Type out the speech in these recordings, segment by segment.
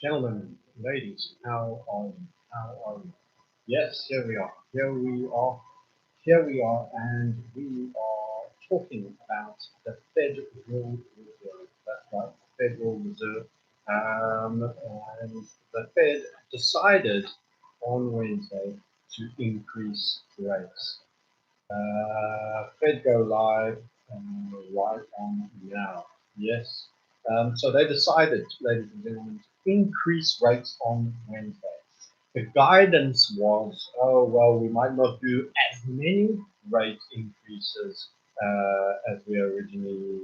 Gentlemen, ladies, how are you? How are you? Yes, here we are. Here we are. Here we are, and we are talking about the Federal Reserve. That's right, the Federal Reserve. Um, and the Fed decided on Wednesday to increase rates. Fed go live right on now. Yes. So they decided, ladies and gentlemen, to increase rates on Wednesday. The guidance was, oh, well, we might not do as many rate increases as we originally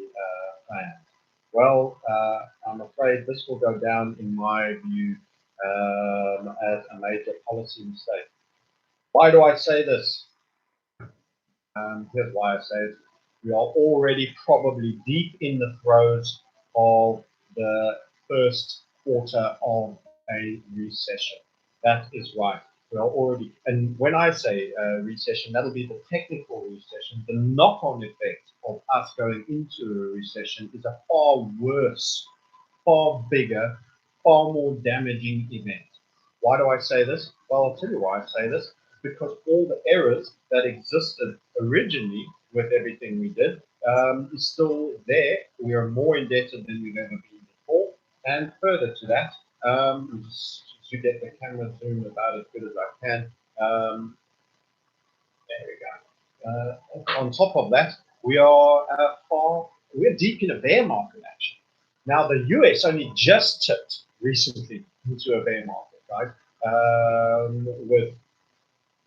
planned. Well, I'm afraid this will go down, in my view, as a major policy mistake. Why do I say this? Here's why I say it. We are already probably deep in the throes of the first quarter of a recession. That is right. We are already, and when I say recession, that'll be the technical recession. The knock-on effect of us going into a recession is a far worse, far bigger, far more damaging event. Why do I say this? Well, I'll tell you why I say this. Because all the errors that existed originally with everything we did is still there. We are more indebted than we've ever been before. And further to that, just to get the camera zoomed about as good as I can, there we go. On top of that, we're deep in a bear market actually. Now the US only just tipped recently into a bear market, right? With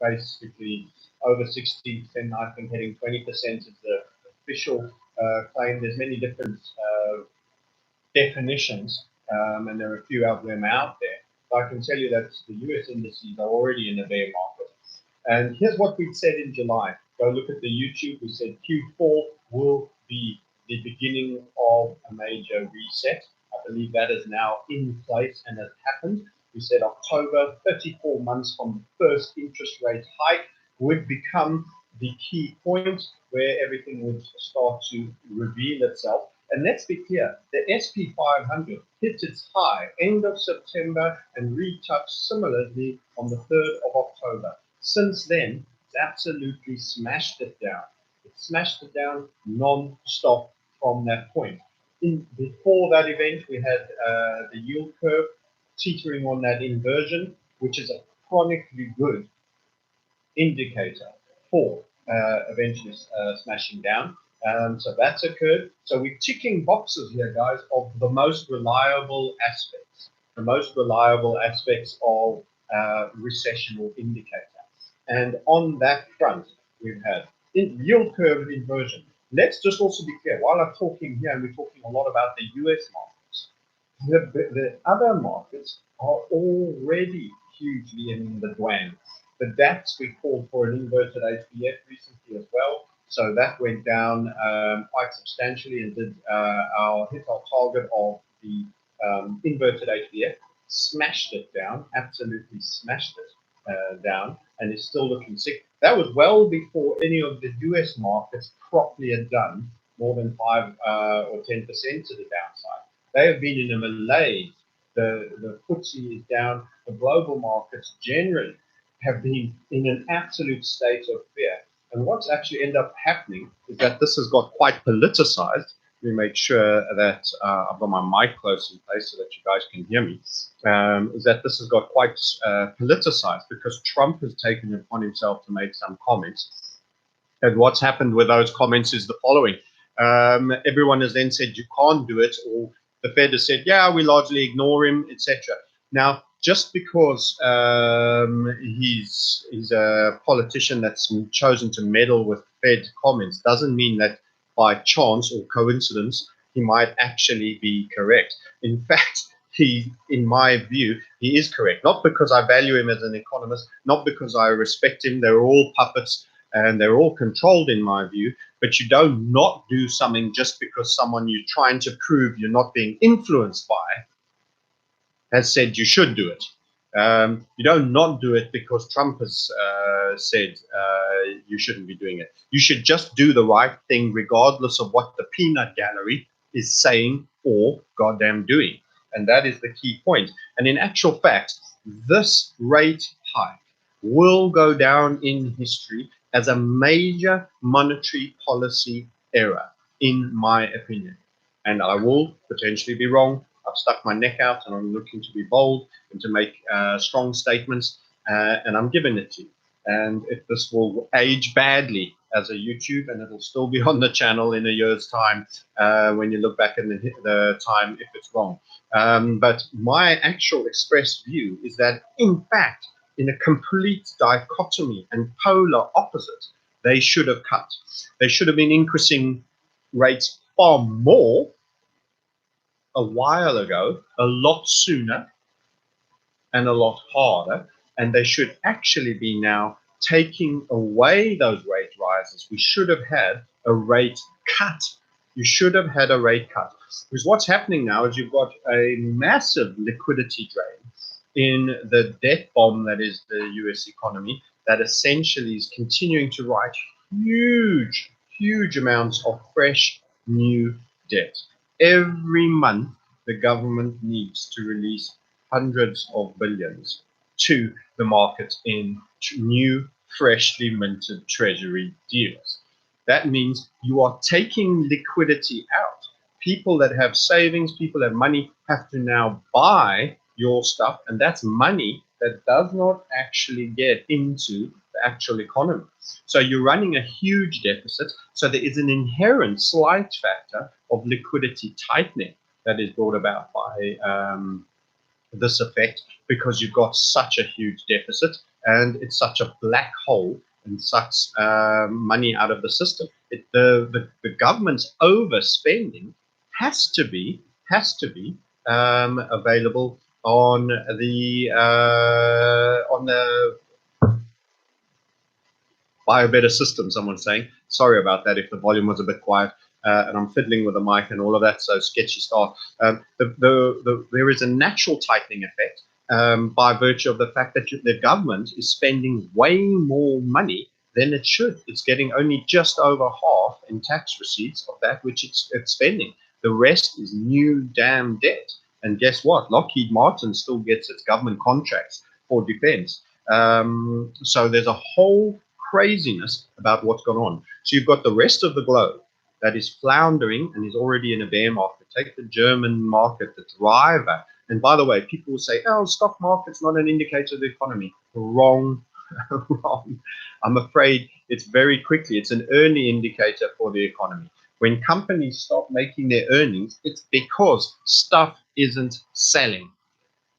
basically over 16%, I think hitting 20% is the official claim. There's many different definitions, and there are a few of them out there. But I can tell you that the US indices are already in a bear market. And here's what we said in July. Go look at the YouTube. We said Q4 will be the beginning of a major reset. I believe that is now in place and has happened. We said October, 34 months from the first interest rate hike, would become the key point where everything would start to reveal itself. And let's be clear, the SP 500 hit its high end of September and retouched similarly on the 3rd of October. Since then, it's absolutely smashed it down. It smashed it down non-stop from that point. Before that event, we had the yield curve teetering on that inversion, which is a chronically good indicator for eventually smashing down. So that's occurred. So we're ticking boxes here, guys, of the most reliable aspects, of recessional indicator. And on that front, we've had yield curve inversion. Let's just also be clear, while I'm talking here, and we're talking a lot about the US markets, the other markets are already hugely in the dwang. The DAX, we called for an inverted HBF recently as well. So that went down quite substantially and hit our target of the inverted HBF, smashed it down, absolutely smashed it down, and is still looking sick. That was well before any of the US markets properly had done more than 5 or 10% to the downside. They have been in a malaise. The Footsie is down. The global markets generally have been in an absolute state of fear. And what's actually ended up happening is that this has got quite politicized. Let me make sure that I've got my mic close in place so that you guys can hear me. Is that this has got quite politicized because Trump has taken it upon himself to make some comments. And what's happened with those comments is the following. Everyone has then said you can't do it, or the Fed has said, yeah, we largely ignore him, etc. Now, just because he's a politician that's chosen to meddle with Fed comments doesn't mean that by chance or coincidence he might actually be correct. In fact, in my view, he is correct. Not because I value him as an economist, not because I respect him. They're all puppets and they're all controlled in my view. But you don't not do something just because someone you're trying to prove you're not being influenced by has said you should do it. You don't not do it because Trump has said you shouldn't be doing it. You should just do the right thing regardless of what the peanut gallery is saying or goddamn doing. And that is the key point. And in actual fact, this rate hike will go down in history as a major monetary policy error, in my opinion. And I will potentially be wrong. I've stuck my neck out and I'm looking to be bold and to make strong statements, and I'm giving it to you. And if this will age badly as a YouTube, and it'll still be on the channel in a year's time when you look back in the time if it's wrong. But my actual expressed view is that, in fact, in a complete dichotomy and polar opposite, they should have cut. They should have been increasing rates far more a while ago, a lot sooner and a lot harder, and they should actually be now taking away those rate rises. We should have had a rate cut. You should have had a rate cut. Because what's happening now is you've got a massive liquidity drain in the debt bomb that is the US economy, that essentially is continuing to write huge amounts of fresh new debt. Every month, the government needs to release hundreds of billions to the market in new, freshly minted treasury deals. That means you are taking liquidity out. People that have savings, people that have money, have to now buy your stuff, and that's money that does not actually get into the actual economy. So you're running a huge deficit. So there is an inherent slight factor of liquidity tightening that is brought about by this effect, because you've got such a huge deficit and it's such a black hole and sucks money out of the system. The government's overspending has to be available on the buy a better system, someone's saying. Sorry about that if the volume was a bit quiet, and I'm fiddling with the mic and all of that, so sketchy start. There is a natural tightening effect by virtue of the fact that the government is spending way more money than it should. It's getting only just over half in tax receipts of that which it's spending. The rest is new damn debt. And guess what? Lockheed Martin still gets its government contracts for defense. So there's a whole craziness about what's gone on. So you've got the rest of the globe that is floundering and is already in a bear market. Take the German market, the driver. And by the way, people will say, oh, stock market's not an indicator of the economy. Wrong. Wrong. I'm afraid it's very quickly. It's an early indicator for the economy. When companies stop making their earnings, it's because stuff isn't selling.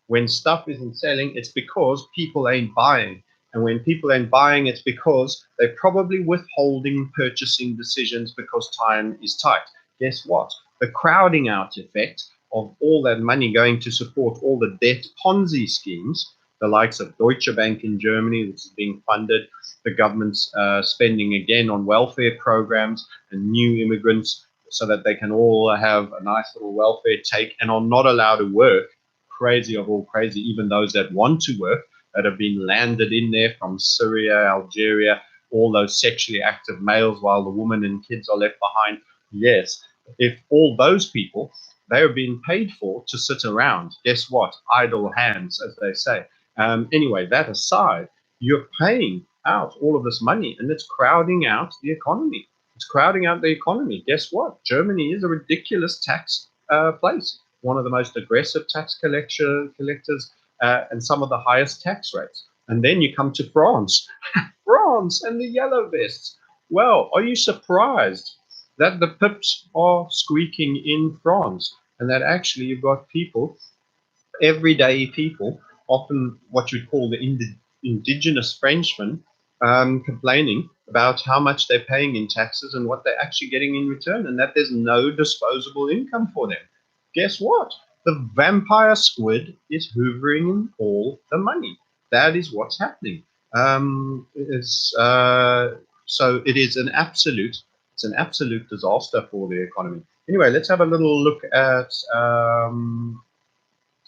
When stuff isn't selling, it's because people ain't buying. And when people ain't buying, it's because they're probably withholding purchasing decisions because time is tight. Guess what? The crowding out effect of all that money going to support all the debt Ponzi schemes, the likes of Deutsche Bank in Germany, which is being funded, the government's spending again on welfare programs and new immigrants so that they can all have a nice little welfare take and are not allowed to work. Crazy of all crazy, even those that want to work, that have been landed in there from Syria, Algeria, all those sexually active males, while the women and kids are left behind. Yes, if all those people, they are being paid for to sit around, guess what? Idle hands, as they say. Anyway, that aside, you're paying out all of this money and it's crowding out the economy. It's crowding out the economy. Guess what? Germany is a ridiculous tax place. One of the most aggressive tax collectors and some of the highest tax rates. And then you come to France. France and the yellow vests. Well, are you surprised that the pips are squeaking in France and that actually you've got people, everyday people, often what you'd call the indigenous Frenchmen, complaining about how much they're paying in taxes and what they're actually getting in return, and that there's no disposable income for them. Guess what? The vampire squid is hoovering in all the money. That is what's happening. So it is an absolute disaster for the economy. Anyway, let's have a little look at some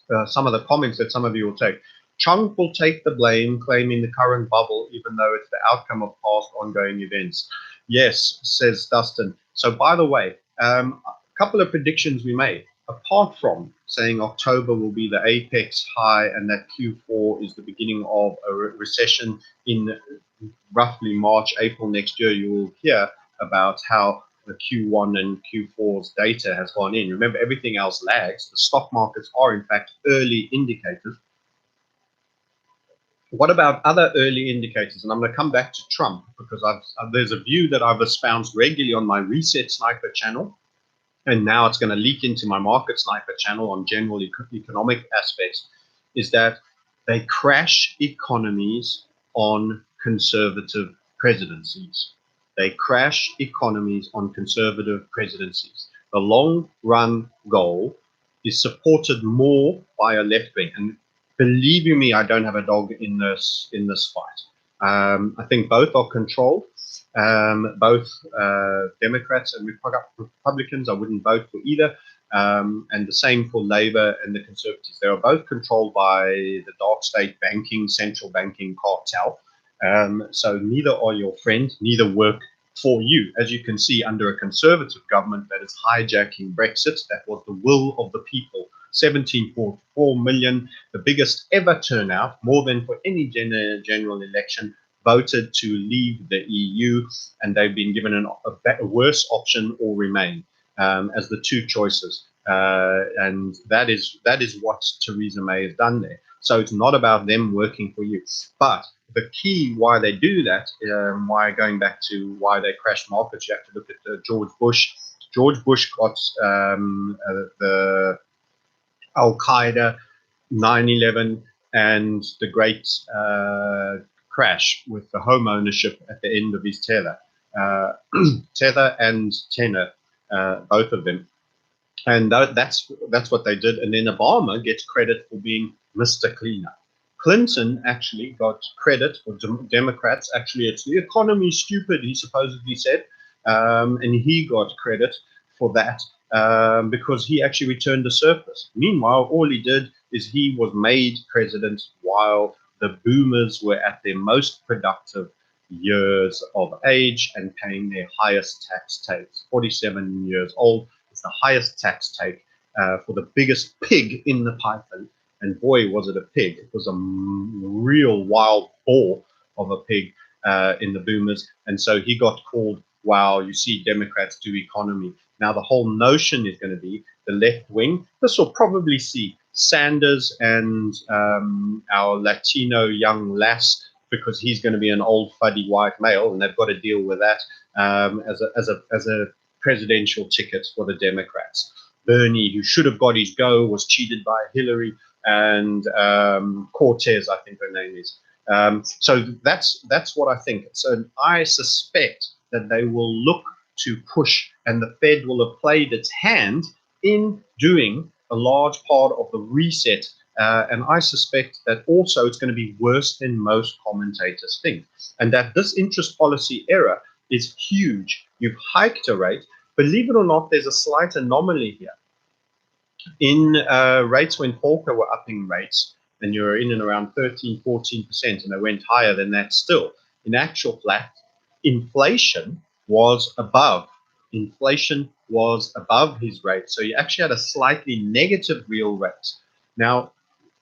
of the comments that some of you will take. Chunk will take the blame, claiming the current bubble, even though it's the outcome of past ongoing events. Yes, says Dustin. So by the way, a couple of predictions we made. Apart from saying October will be the apex high and that Q4 is the beginning of a recession. In roughly March, April next year, you will hear about how the Q1 and Q4's data has gone in. Remember, everything else lags. The stock markets are, in fact, early indicators. What about other early indicators? And I'm going to come back to Trump because there's a view that I've espoused regularly on my Reset Sniper channel, and now it's going to leak into my Market Sniper channel on general economic aspects, is that they crash economies on conservative presidencies. They crash economies on conservative presidencies. The long run goal is supported more by a left wing. And believe you me, I don't have a dog in this fight. I think both are controlled. Both Democrats and Republicans, I wouldn't vote for either. And the same for Labour and the Conservatives. They are both controlled by the dark state banking, central banking cartel. So neither are your friends, neither work for you. As you can see, under a conservative government that is hijacking Brexit, that was the will of the people. 17.4 million, the biggest ever turnout, more than for any general election, voted to leave the EU, and they've been given a worse option or remain as the two choices. And that is what Theresa May has done there. So it's not about them working for you. But the key why they do that, why going back to why they crashed markets, you have to look at George Bush. George Bush got the Al-Qaeda, 9/11, and the great crash with the home ownership at the end of his tether. Tether and tenor, both of them. And that's what they did. And then Obama gets credit for being Mr. Cleanup. Clinton actually got credit, or Democrats, actually, it's the economy stupid, he supposedly said. And he got credit for that because he actually returned a surplus. Meanwhile, all he did is he was made president while the boomers were at their most productive years of age and paying their highest tax takes. 47 years old is the highest tax take for the biggest pig in the python. And boy, was it a pig. It was a real wild boar of a pig in the boomers. And so he got called, wow, you see Democrats do economy. Now the whole notion is going to be the left wing. This will probably see Sanders and our Latino young lass, because he's going to be an old fuddy white male, and they've got to deal with that as a presidential ticket for the Democrats. Bernie, who should have got his go, was cheated by Hillary, and Cortez, I think her name is. So that's what I think. So I suspect that they will look to push, and the Fed will have played its hand in doing a large part of the reset. And I suspect that also it's going to be worse than most commentators think. And that this interest policy error is huge. You've hiked a rate. Believe it or not, there's a slight anomaly here. In rates when Volcker were upping rates, and you're in and around 13, 14%, and they went higher than that still. In actual fact, inflation was above. Inflation was above his rate. So you actually had a slightly negative real rate. Now,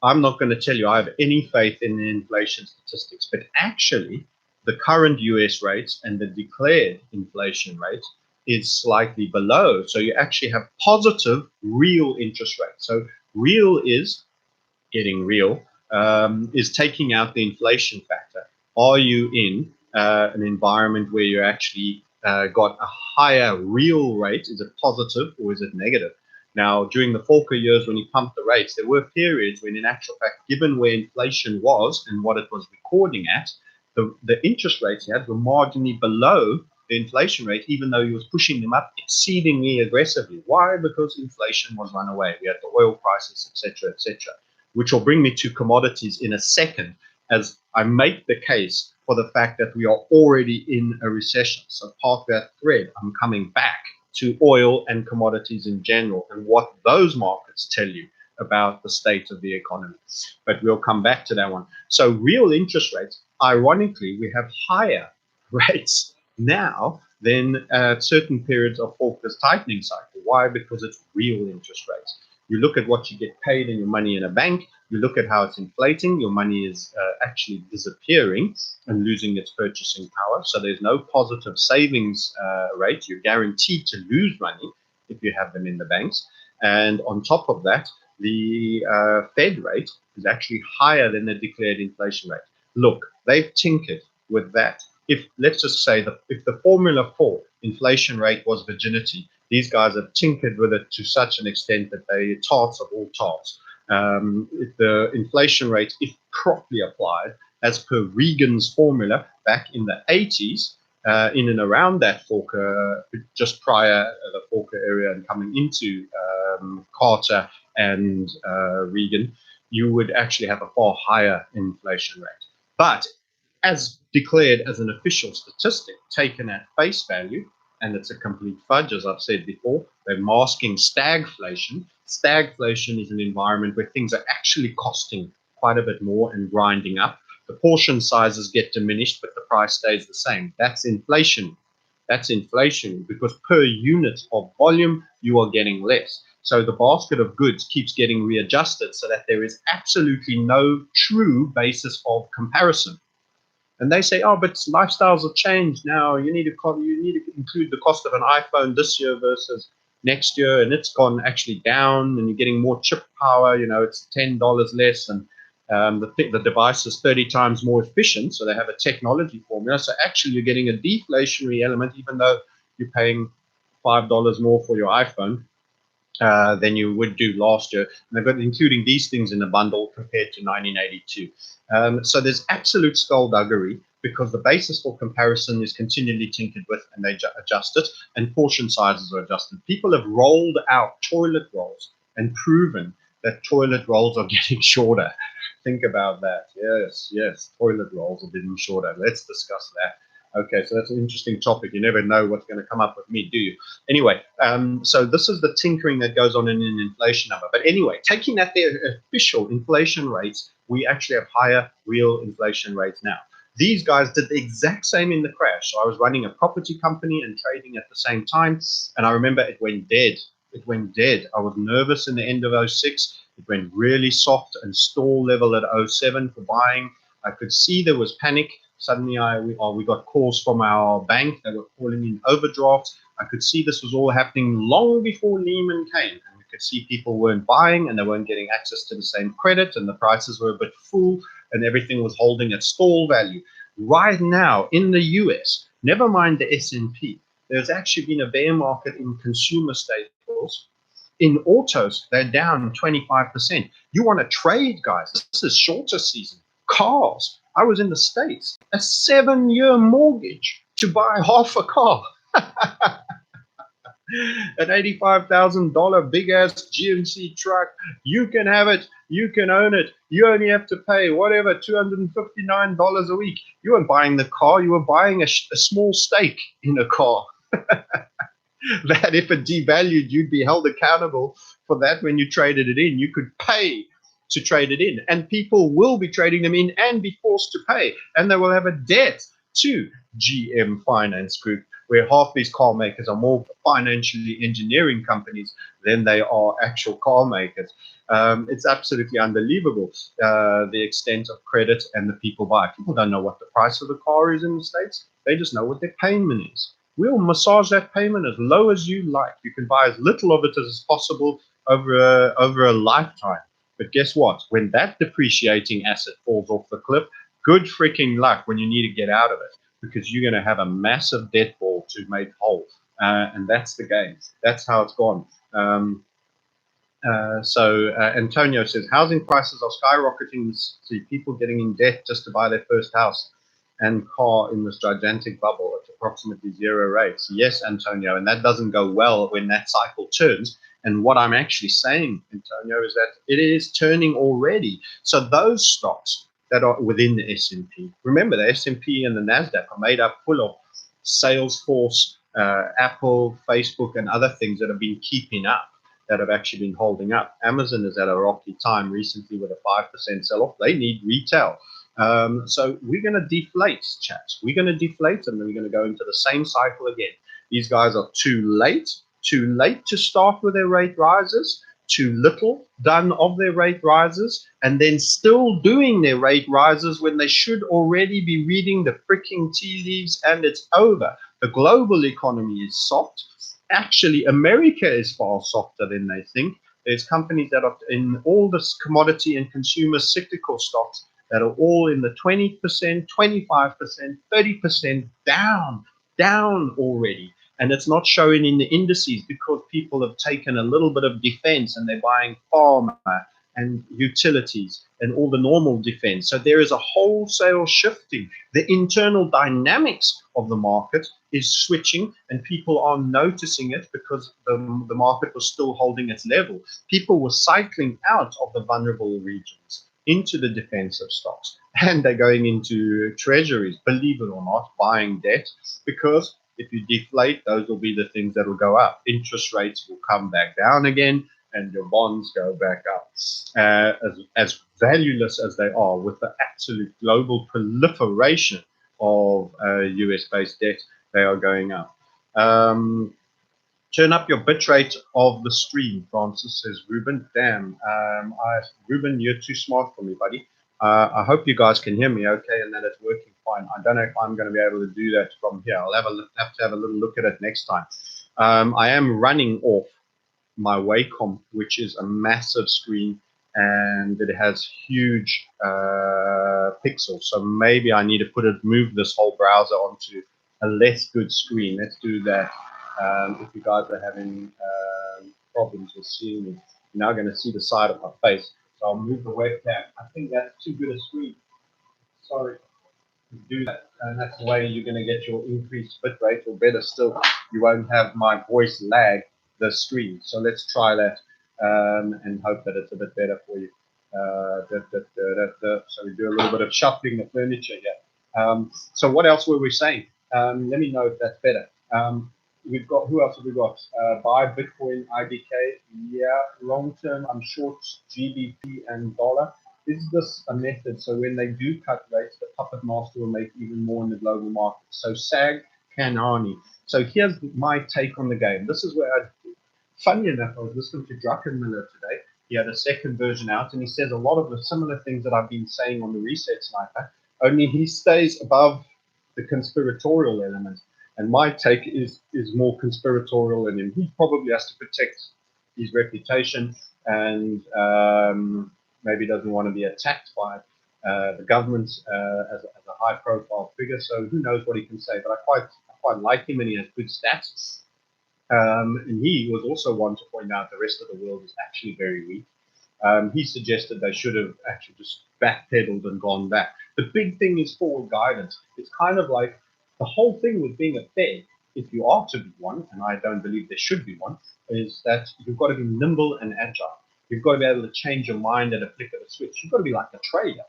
I'm not going to tell you I have any faith in the inflation statistics, but actually the current US rates and the declared inflation rate is slightly below. So you actually have positive real interest rates. So real is getting real, is taking out the inflation factor. Are you in an environment where you actually got a higher real rate? Is it positive or is it negative? Now, during the Volcker years when he pumped the rates, there were periods when, in actual fact, given where inflation was and what it was recording at, the interest rates he had were marginally below the inflation rate, even though he was pushing them up exceedingly aggressively. Why? Because inflation was run away. We had the oil prices, etc., which will bring me to commodities in a second, as I make the case for the fact that we are already in a recession. So park that thread. I'm coming back to oil and commodities in general and what those markets tell you about the state of the economy. But we'll come back to that one. So real interest rates, ironically, we have higher rates now than certain periods of Volcker's tightening cycle. Why? Because it's real interest rates. You look at what you get paid in your money in a bank. You look at how it's inflating. Your money is actually disappearing and losing its purchasing power. So there's no positive savings rate. You're guaranteed to lose money if you have them in the banks. And on top of that, the Fed rate is actually higher than the declared inflation rate. Look, they've tinkered with that. If let's just say that if the formula for inflation rate was virginity, these guys have tinkered with it to such an extent that they tarts of all tarts. If the inflation rate, if properly applied, as per Reagan's formula back in the 80s, in and around that Fokker, just prior the Fokker area and coming into Carter and Reagan, you would actually have a far higher inflation rate. But as declared as an official statistic, taken at face value, and it's a complete fudge, as I've said before, they're masking stagflation. Stagflation is an environment where things are actually costing quite a bit more and grinding up. The portion sizes get diminished, but the price stays the same. That's inflation. That's inflation because per unit of volume, you are getting less. So the basket of goods keeps getting readjusted so that there is absolutely no true basis of comparison. And they say, oh, but lifestyles have changed now. You need to include the cost of an iPhone this year versus next year, and it's gone actually down, and you're getting more chip power. You know, it's $10 less, and the device is 30 times more efficient. So they have a technology formula. So actually, you're getting a deflationary element, even though you're paying $5 more for your iPhone than you would do last year. And they've got including these things in a bundle compared to 1982. So there's absolute skullduggery because the basis for comparison is continually tinkered with, and they adjust it, and portion sizes are adjusted. People have rolled out toilet rolls and proven that toilet rolls are getting shorter. Think about that. Yes, toilet rolls are getting shorter. Let's discuss that. Okay, so that's an interesting topic. You never know what's going to come up with me, do you? Anyway, so this is the tinkering that goes on in an inflation number. But anyway, taking that their official inflation rates, we actually have higher real inflation rates now. These guys did the exact same in the crash. So I was running a property company and trading at the same time, and I remember it went dead. It went dead. I was nervous in the end of 06. It went really soft and stall level at 07 for buying. I could see there was panic. Suddenly we got calls from our bank. They were calling in overdrafts. I could see this was all happening long before Lehman came. And we could see people weren't buying and they weren't getting access to the same credit, and the prices were a bit full and everything was holding at stall value. Right now in the US, never mind the S&P, there's actually been a bear market in consumer staples. In autos, they're down 25%. You want to trade, guys. This is shorter season. Cars. I was in the States. A 7-year mortgage to buy half a car. An $85,000 big-ass GMC truck. You can have it. You can own it. You only have to pay whatever, $259 a week. You weren't buying the car. You were buying a small stake in a car. That if it devalued, you'd be held accountable for that when you traded it in. You could pay to trade it in, and people will be trading them in and be forced to pay, and they will have a debt to GM Finance Group, where half these car makers are more financially engineering companies than they are actual car makers. It's absolutely unbelievable, the extent of credit and the people buy. People don't know what the price of the car is in the States. They just know what their payment is. We'll massage that payment as low as you like. You can buy as little of it as possible over a lifetime. But guess what? When that depreciating asset falls off the cliff, good freaking luck when you need to get out of it, because you're going to have a massive debt ball to make whole. And that's the game. That's how it's gone. Antonio says, housing prices are skyrocketing. See people getting in debt just to buy their first house and car in this gigantic bubble at approximately zero rates. Yes, Antonio, and that doesn't go well when that cycle turns. And what I'm actually saying, Antonio, is that it is turning already. So those stocks that are within the S&P, remember the S&P and the NASDAQ are made up full of Salesforce, Apple, Facebook, and other things that have been keeping up, that have actually been holding up. Amazon is at a rocky time recently with a 5% sell-off. They need retail. So we're going to deflate, chaps. We're going to deflate, and then we're going to go into the same cycle again. These guys are too late to start with their rate rises. too little done of their rate rises, and then still doing their rate rises when they should already be reading the freaking tea leaves and it's over. The global economy is soft. Actually, America is far softer than they think. There's companies that are in all this commodity and consumer cyclical stocks that are all in the 20%, 25%, 30% down already. And it's not showing in the indices because people have taken a little bit of defense and they're buying pharma and utilities and all the normal defense. So there is a wholesale shifting. The internal dynamics of the market is switching and people are noticing it because the market was still holding its level. People were cycling out of the vulnerable regions into the defensive stocks, and they're going into treasuries, believe it or not, buying debt, because if you deflate, those will be the things that will go up. Interest rates will come back down again, and your bonds go back up. As valueless as they are, with the absolute global proliferation of US-based debt, they are going up. Turn up your bit rate of the stream, Francis says. Ruben, damn. Ruben, you're too smart for me, buddy. I hope you guys can hear me okay and that it's working fine. I don't know if I'm going to be able to do that from here. I'll have to have a little look at it next time. I am running off my Wacom, which is a massive screen, and it has huge pixels. So maybe I need to move this whole browser onto a less good screen. Let's do that. If you guys are having problems with seeing me, you're now going to see the side of my face. So I'll move the webcam. I think that's too good a screen. Sorry. Do that, and that's the way you're going to get your increased bit rate, or better still, you won't have my voice lag the screen. So let's try that and hope that it's a bit better for you. So we do a little bit of shuffling the furniture here. So what else were we saying? Let me know if that's better. We've got, who else have we got? Buy Bitcoin, IDK. Yeah, long term, I'm short GBP and dollar. Is this a method? So when they do cut rates, the puppet master will make even more in the global market. So SAG Kanani. So here's my take on the game. This is where funny enough, I was listening to Druckenmiller today. He had a second version out, and he says a lot of the similar things that I've been saying on the Reset Sniper, only he stays above the conspiratorial element. And my take is more conspiratorial in him. He probably has to protect his reputation and maybe doesn't want to be attacked by the government as a high-profile figure. So who knows what he can say? But I quite like him, and he has good stats. And he was also one to point out the rest of the world is actually very weak. He suggested they should have actually just backpedaled and gone back. The big thing is forward guidance. It's kind of like the whole thing with being a Fed, if you are to be one, and I don't believe there should be one, is that you've got to be nimble and agile. You've got to be able to change your mind at a flick of a switch. You've got to be like a trader.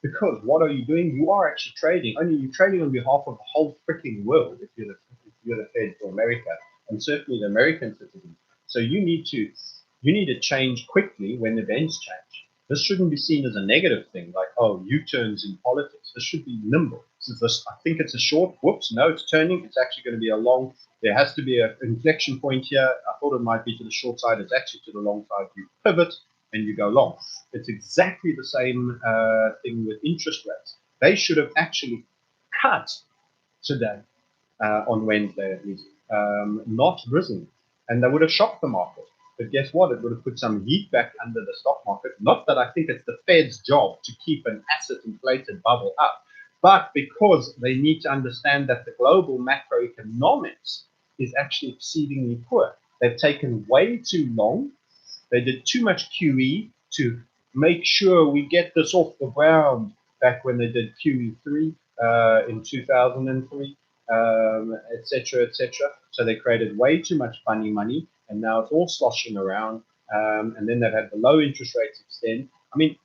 Because what are you doing? You are actually trading. Only you're trading on behalf of the whole freaking world if you're the Fed for America, and certainly the American citizens. So you need to change quickly when events change. This shouldn't be seen as a negative thing, like, oh, U-turns in politics. This should be nimble. I think it's a short, whoops, no, it's turning. It's actually going to be a long, there has to be an inflection point here. I thought it might be to the short side. It's actually to the long side. You pivot and you go long. It's exactly the same thing with interest rates. They should have actually cut today on Wednesday at least, not risen. And they would have shocked the market. But guess what? It would have put some heat back under the stock market. Not that I think it's the Fed's job to keep an asset-inflated bubble up, but because they need to understand that the global macroeconomics is actually exceedingly poor. They've taken way too long. They did too much QE to make sure we get this off the ground back when they did QE3 in 2003, etc., etc. So they created way too much funny money, and now it's all sloshing around. And then they've had the low interest rates extend. I mean,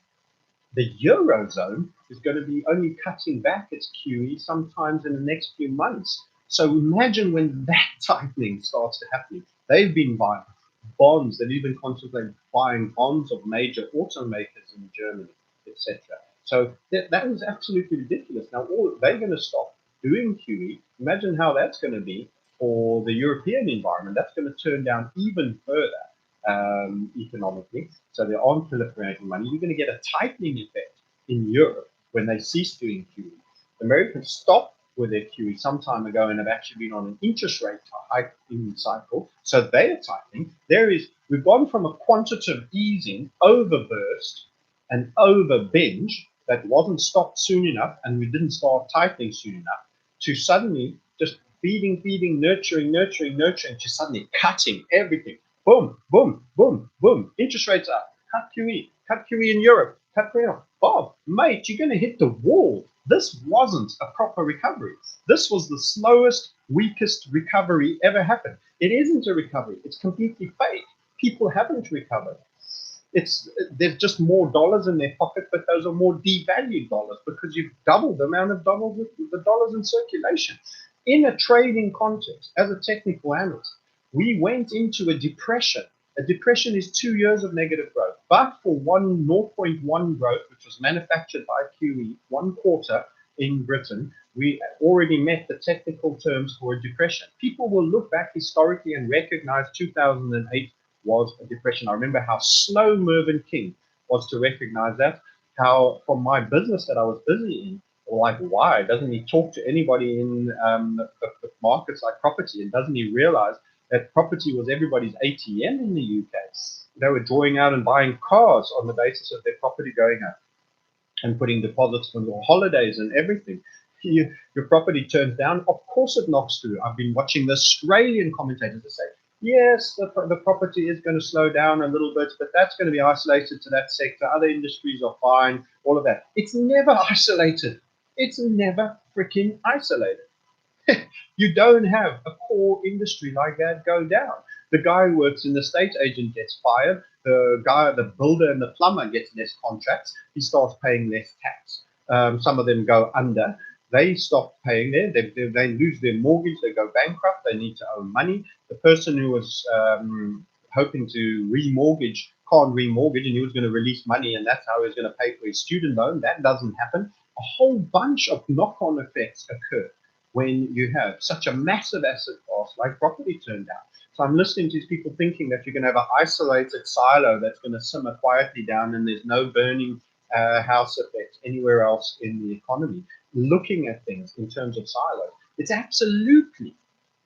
the Eurozone is going to be only cutting back its QE sometimes in the next few months. So imagine when that tightening starts to happen. They've been buying bonds. They've even contemplated buying bonds of major automakers in Germany, etc. So that was absolutely ridiculous. Now they're going to stop doing QE. Imagine how that's going to be for the European environment. That's going to turn down even further. economically, so they aren't proliferating money. You're going to get a tightening effect in Europe when they cease doing QE. Americans stopped with their QE some time ago and have actually been on an interest rate hiking cycle, so they are tightening. We've gone from a quantitative easing overburst and over binge that wasn't stopped soon enough, and we didn't start tightening soon enough, to suddenly just feeding, nurturing, to suddenly cutting everything. Boom, boom, boom, boom. Interest rates up. Cut QE in Europe. Cut QE. Bob, mate, you're going to hit the wall. This wasn't a proper recovery. This was the slowest, weakest recovery ever happened. It isn't a recovery. It's completely fake. People haven't recovered. There's just more dollars in their pocket, but those are more devalued dollars because you've doubled the amount of the dollars in circulation. In a trading context, as a technical analyst, we went into a depression. A depression is 2 years of negative growth, but for 0.1 growth, which was manufactured by QE, 1 quarter in Britain, we already met the technical terms for a depression. People will look back historically and recognize 2008 was a depression. I remember how slow Mervyn King was to recognize that, how from my business that I was busy in, like, why doesn't he talk to anybody in the markets like property, and doesn't he realize that property was everybody's ATM in the UK? They were drawing out and buying cars on the basis of their property going up and putting deposits for your holidays and everything. Your property turns down, of course it knocks through. I've been watching the Australian commentators that say, yes, the property is going to slow down a little bit, but that's going to be isolated to that sector. Other industries are fine, all of that. It's never isolated. It's never freaking isolated. You don't have a core industry like that go down. The guy who works in the estate agent gets fired. The builder and the plumber gets less contracts. He starts paying less tax. Some of them go under. They stop paying there. They lose their mortgage. They go bankrupt. They need to owe money. The person who was hoping to remortgage can't remortgage, and he was going to release money, and that's how he was going to pay for his student loan. That doesn't happen. A whole bunch of knock-on effects occur when you have such a massive asset class like property turned down. So I'm listening to these people thinking that you're going to have an isolated silo that's going to simmer quietly down, and there's no burning house effect anywhere else in the economy. Looking at things in terms of silos, it's absolutely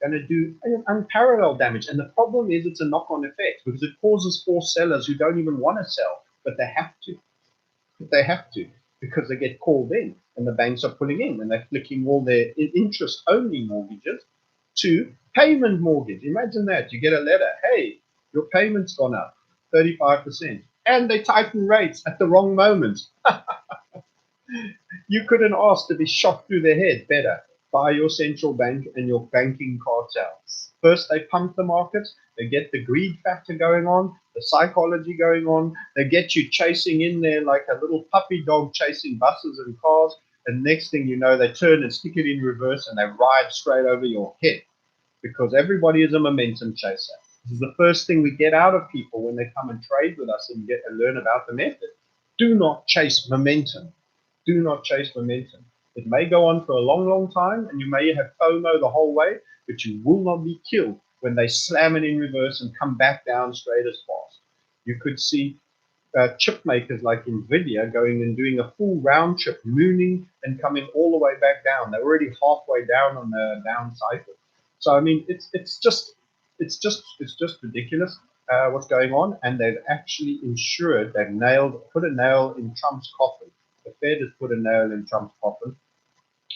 going to do unparalleled damage. And the problem is it's a knock-on effect because it causes forced sellers who don't even want to sell, but they have to. They have to, because they get called in and the banks are pulling in and they're flicking all their interest-only mortgages to payment mortgage. Imagine that. You get a letter, hey, your payment's gone up 35%, and they tighten rates at the wrong moment. You couldn't ask to be shot through the head better by your central bank and your banking cartel. First, they pump the markets. They get the greed factor going on, the psychology going on. They get you chasing in there like a little puppy dog chasing buses and cars. And next thing you know, they turn and stick it in reverse and they ride straight over your head, because everybody is a momentum chaser. This is the first thing we get out of people when they come and trade with us and get and learn about the method. Do not chase momentum. Do not chase momentum. It may go on for a long, long time, and you may have FOMO the whole way, but you will not be killed when they slam it in reverse and come back down straight as fast. You could see chip makers like NVIDIA going and doing a full round trip, mooning and coming all the way back down. They're already halfway down on the down cycle. So I mean, it's just ridiculous what's going on, and they've actually ensured they've put a nail in Trump's coffin. The Fed has put a nail in Trump's coffin,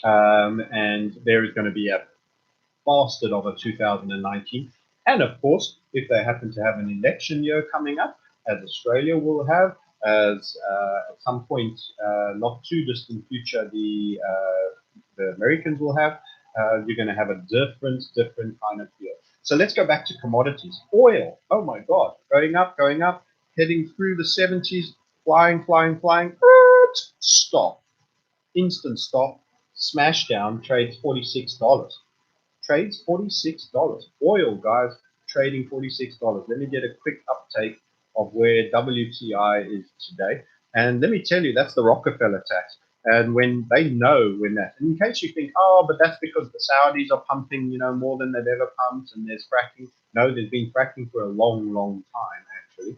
and there is going to be a bastard of a 2019. And of course, if they happen to have an election year coming up, as Australia will have, as at some point not too distant future, the Americans will have, you're going to have a different kind of feel. So let's go back to commodities. Oil, oh my God, going up, heading through the 70s, flying. Stop. Instant stop. Smash down. Trades $46. Trades $46. Oil, guys, trading $46. Let me get a quick uptake of where WTI is today. And let me tell you, that's the Rockefeller tax. And when they know when that, and in case you think, oh, but that's because the Saudis are pumping, more than they've ever pumped, and there's fracking. No, there's been fracking for a long, long time, actually.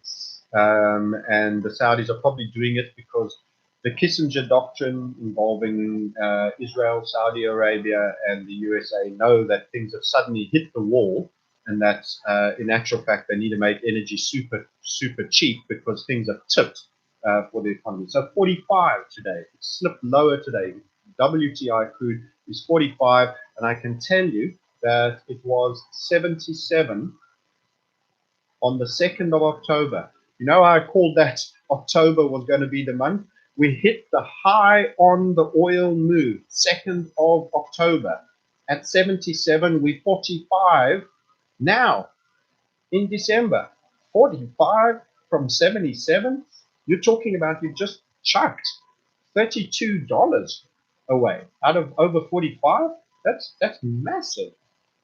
And the Saudis are probably doing it because the Kissinger doctrine involving Israel, Saudi Arabia, and the USA know that things have suddenly hit the wall, and that in actual fact they need to make energy super, super cheap because things have tipped for the economy. So 45 today, it slipped lower today. WTI crude is 45, and I can tell you that it was 77 on the 2nd of October. You know how I called that October was going to be the month? We hit the high on the oil move, 2nd of October. At 77, we're 45 now in December. 45 from 77? You're talking about you just chucked $32 away out of over 45? That's massive.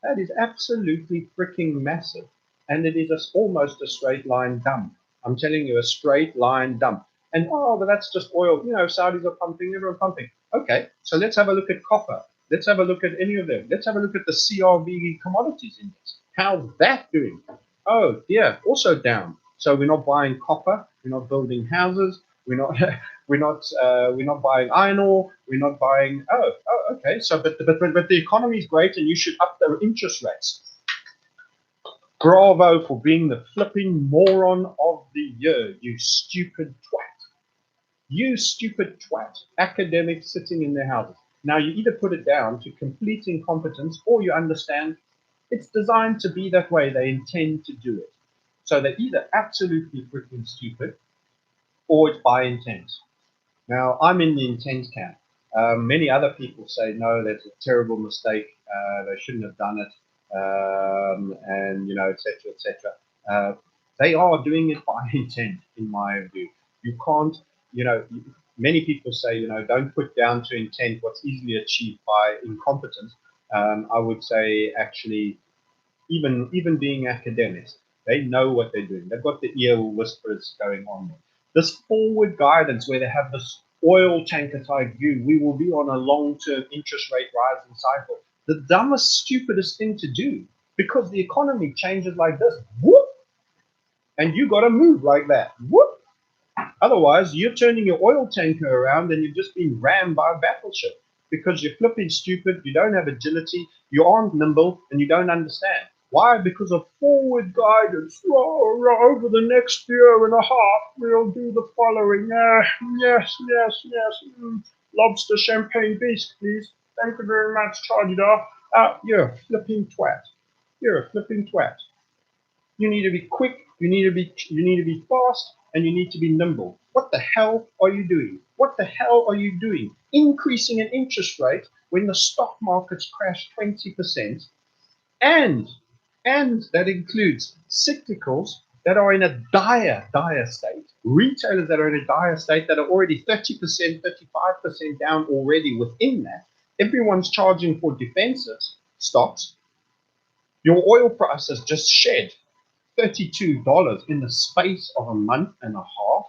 That is absolutely freaking massive. And it is almost a straight line dump. I'm telling you, a straight line dump. And oh, but that's just oil. Saudis are pumping, everyone pumping. Okay, so let's have a look at copper. Let's have a look at any of them. Let's have a look at the CRV commodities index. How's that doing? Oh dear, also down. So we're not buying copper. We're not building houses. We're not we're not buying iron ore. We're not buying. Oh, okay. So but the economy is great, and you should up the interest rates. Bravo for being the flipping moron of the year, you stupid twat. You stupid twat. Academics sitting in their houses. Now you either put it down to complete incompetence, or you understand it's designed to be that way. They intend to do it. So they're either absolutely freaking stupid, or it's by intent. Now, I'm in the intent camp. Many other people say, no, that's a terrible mistake. They shouldn't have done it, and, et cetera, et cetera. They are doing it by intent, in my view. You can't, many people say, don't put down to intent what's easily achieved by incompetence. I would say, actually, even being academics, they know what they're doing. They've got the ear whispers going on there. This forward guidance where they have this oil tanker type view, we will be on a long-term interest rate rising cycle. The dumbest, stupidest thing to do, because the economy changes like this, whoop, and you got to move like that, whoop. Otherwise, you're turning your oil tanker around and you've just been rammed by a battleship because you're flipping stupid, you don't have agility, you aren't nimble, and you don't understand. Why? Because of forward guidance. Over the next year and a half, we'll do the following. Yes. Lobster champagne beast, please. Thank you very much. Charge it off. You're a flipping twat. You're a flipping twat. You need to be quick. You need to be fast, and you need to be nimble. What the hell are you doing? What the hell are you doing? Increasing an interest rate when the stock markets crash 20%, and that includes cyclicals that are in a dire state, retailers that are in a dire state that are already 30%, 35% down already within that. Everyone's charging for defensive stocks. Your oil price has just shed $32 in the space of a month and a half.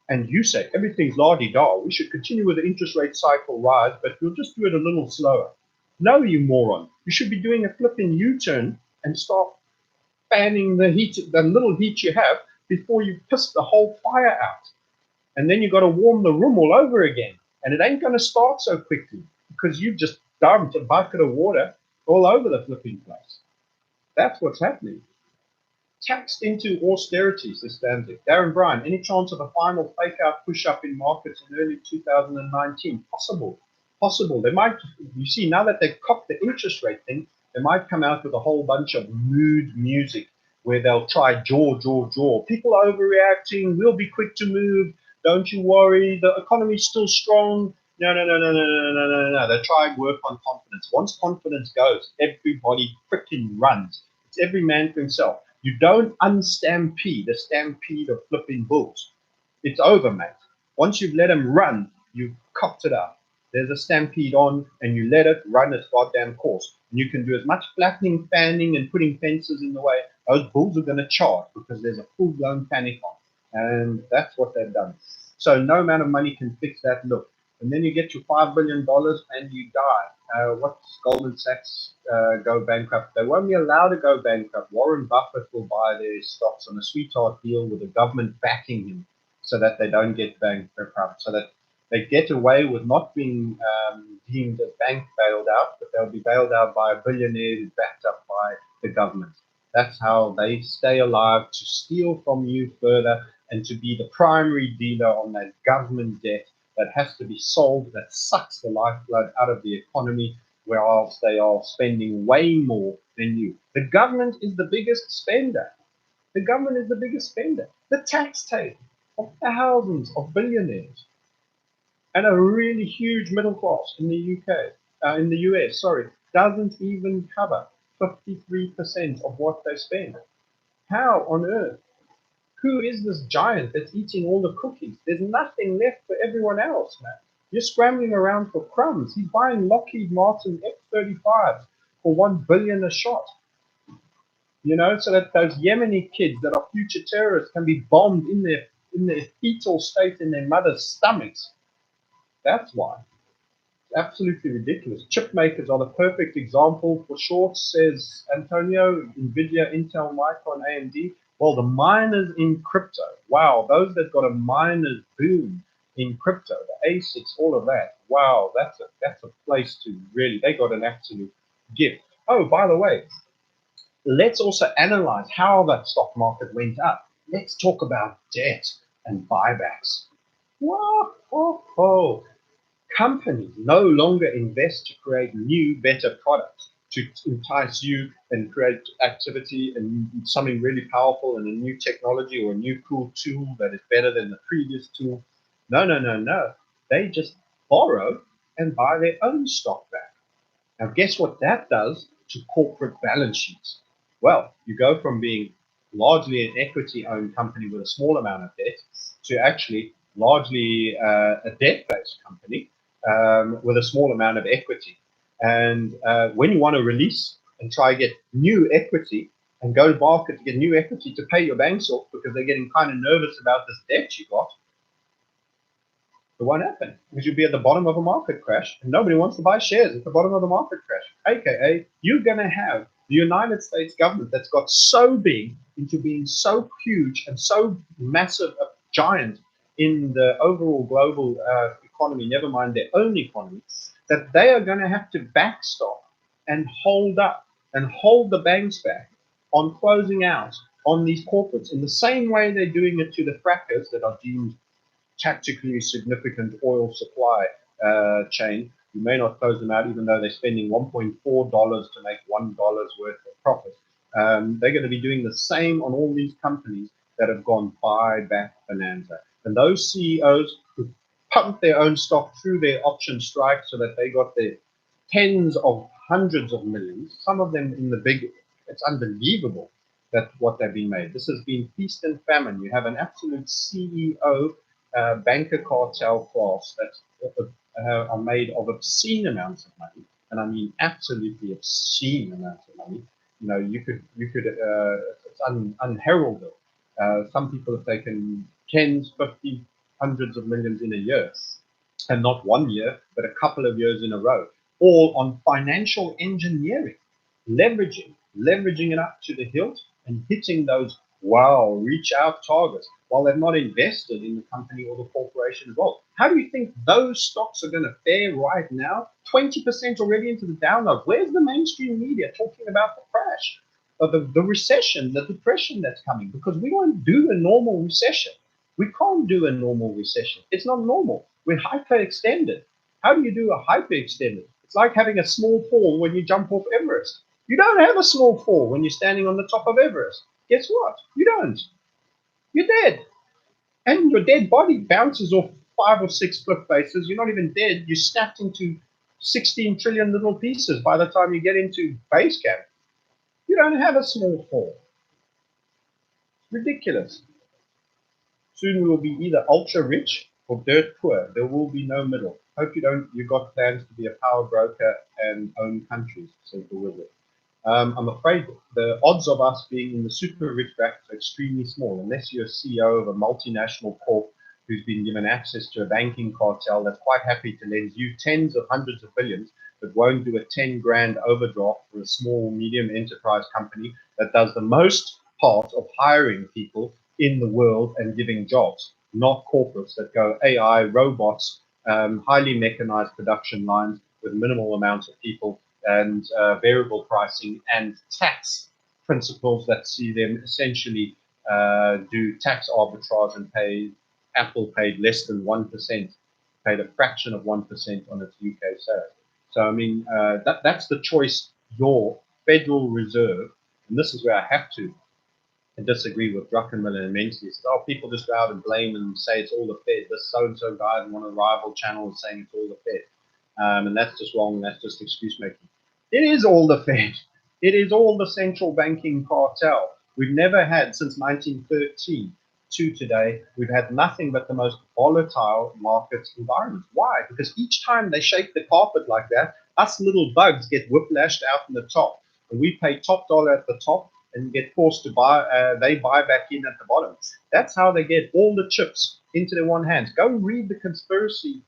And you say everything's la-di-da. We should continue with the interest rate cycle rise, but we'll just do it a little slower. No, you moron. You should be doing a flipping U-turn and start fanning the heat, the little heat you have, before you piss the whole fire out. And then you got to warm the room all over again. And it ain't going to start so quickly because you've just dumped a bucket of water all over the flipping place. That's what's happening. Taxed into austerity, says Stanzik. Darren Bryan, any chance of a final fake-out push-up in markets in early 2019? Possible. They might, you see, now that they've copped the interest rate thing, they might come out with a whole bunch of mood music where they'll try jaw. People are overreacting. We'll be quick to move. Don't you worry. The economy's still strong. No. They try and work on confidence. Once confidence goes, everybody freaking runs. It's every man for himself. You don't unstampede a stampede of flipping bulls. It's over, mate. Once you've let them run, you've copped it up. There's a stampede on, and you let it run its goddamn course. And you can do as much flattening, fanning, and putting fences in the way. Those bulls are going to charge because there's a full-blown panic on. And that's what they've done. So no amount of money can fix that look. And then you get your $5 billion and you die. What's Goldman Sachs go bankrupt? They won't be allowed to go bankrupt. Warren Buffett will buy their stocks on a sweetheart deal with the government backing him so that they don't get bankrupt, so that they get away with not being deemed a bank bailed out, but they'll be bailed out by a billionaire who's backed up by the government. That's how they stay alive, to steal from you further and to be the primary dealer on that government debt that has to be solved, that sucks the lifeblood out of the economy, whereas they are spending way more than you. The government is the biggest spender. The government is the biggest spender. The taxpayer of thousands of billionaires and a really huge middle class in the in the US, doesn't even cover 53% of what they spend. How on earth? Who is this giant that's eating all the cookies? There's nothing left for everyone else, man. You're scrambling around for crumbs. He's buying Lockheed Martin F-35s for $1 billion a shot. So that those Yemeni kids that are future terrorists can be bombed in their fetal state in their mother's stomachs. That's why. It's absolutely ridiculous. Chip makers are the perfect example. For shorts, says Antonio, Nvidia, Intel, Micron, AMD. Well, the miners in crypto, wow, those that got a miner's boom in crypto, the ASICs, all of that, wow, that's a place to really, they got an absolute gift. Oh, by the way, let's also analyze how that stock market went up. Let's talk about debt and buybacks. Whoa. Companies no longer invest to create new, better products, to entice you and create activity and something really powerful and a new technology or a new cool tool that is better than the previous tool. No. They just borrow and buy their own stock back. Now, guess what that does to corporate balance sheets? Well, you go from being largely an equity-owned company with a small amount of debt to actually largely a debt-based company with a small amount of equity. And when you want to release and try to get new equity and go to market to get new equity to pay your banks off because they're getting kind of nervous about this debt you got, it won't happen because you'll be at the bottom of a market crash and nobody wants to buy shares at the bottom of the market crash. AKA, you're going to have the United States government that's got so big into being so huge and so massive, a giant in the overall global economy, never mind their own economy, that they are going to have to backstop and hold up and hold the banks back on closing out on these corporates in the same way they're doing it to the frackers that are deemed tactically significant oil supply chain. You may not close them out even though they're spending $1.4 to make $1 worth of profit. They're going to be doing the same on all these companies that have gone buyback bonanza. And those CEOs who pumped their own stock through their option strike so that they got their tens of hundreds of millions, some of them in the big, it's unbelievable that what they've been made. This has been feast and famine. You have an absolute CEO banker cartel class that are made of obscene amounts of money, and I mean absolutely obscene amounts of money. You could it's unheralded. Some people have taken tens, 50, hundreds of millions in a year, and not 1 year, but a couple of years in a row, all on financial engineering, leveraging it up to the hilt and hitting those reach out targets while they've not invested in the company or the corporation as well. How do you think those stocks are going to fare right now? 20% already into the download. Where's the mainstream media talking about the crash, of the recession, the depression that's coming? Because we won't do a normal recession. We can't do a normal recession. It's not normal. We're hyper-extended. How do you do a hyper-extended? It's like having a small fall when you jump off Everest. You don't have a small fall when you're standing on the top of Everest. Guess what? You don't. You're dead. And your dead body bounces off 5 or 6 cliff faces. You're not even dead. You're snapped into 16 trillion little pieces by the time you get into base camp. You don't have a small fall. It's ridiculous. Soon we will be either ultra rich or dirt poor. There will be no middle. Hope you got plans to be a power broker and own countries, says the wizard. I'm afraid the odds of us being in the super rich bracket are extremely small, unless you're a CEO of a multinational corp who's been given access to a banking cartel that's quite happy to lend you tens of hundreds of billions, but won't do a 10 grand overdraft for a small, medium enterprise company that does the most part of hiring people in the world and giving jobs, not corporates that go AI, robots, highly mechanized production lines with minimal amounts of people and variable pricing and tax principles that see them essentially do tax arbitrage and pay. Apple paid less than 1%, paid a fraction of 1% on its UK sales. So, I mean, that's the choice your Federal Reserve, and this is where I have to disagree with Druckenmiller immensely. He says, oh, people just go out and blame and say it's all the Fed. This so-and-so guy on one of the rival channels saying it's all the Fed. And that's just wrong. That's just excuse making. It is all the Fed. It is all the central banking cartel. We've never had, since 1913 to today, we've had nothing but the most volatile market environment. Why? Because each time they shake the carpet like that, us little bugs get whiplashed out in the top. And we pay top dollar at the top and get forced to buy, they buy back in at the bottom. That's how they get all the chips into their one hand. Go read the conspiracy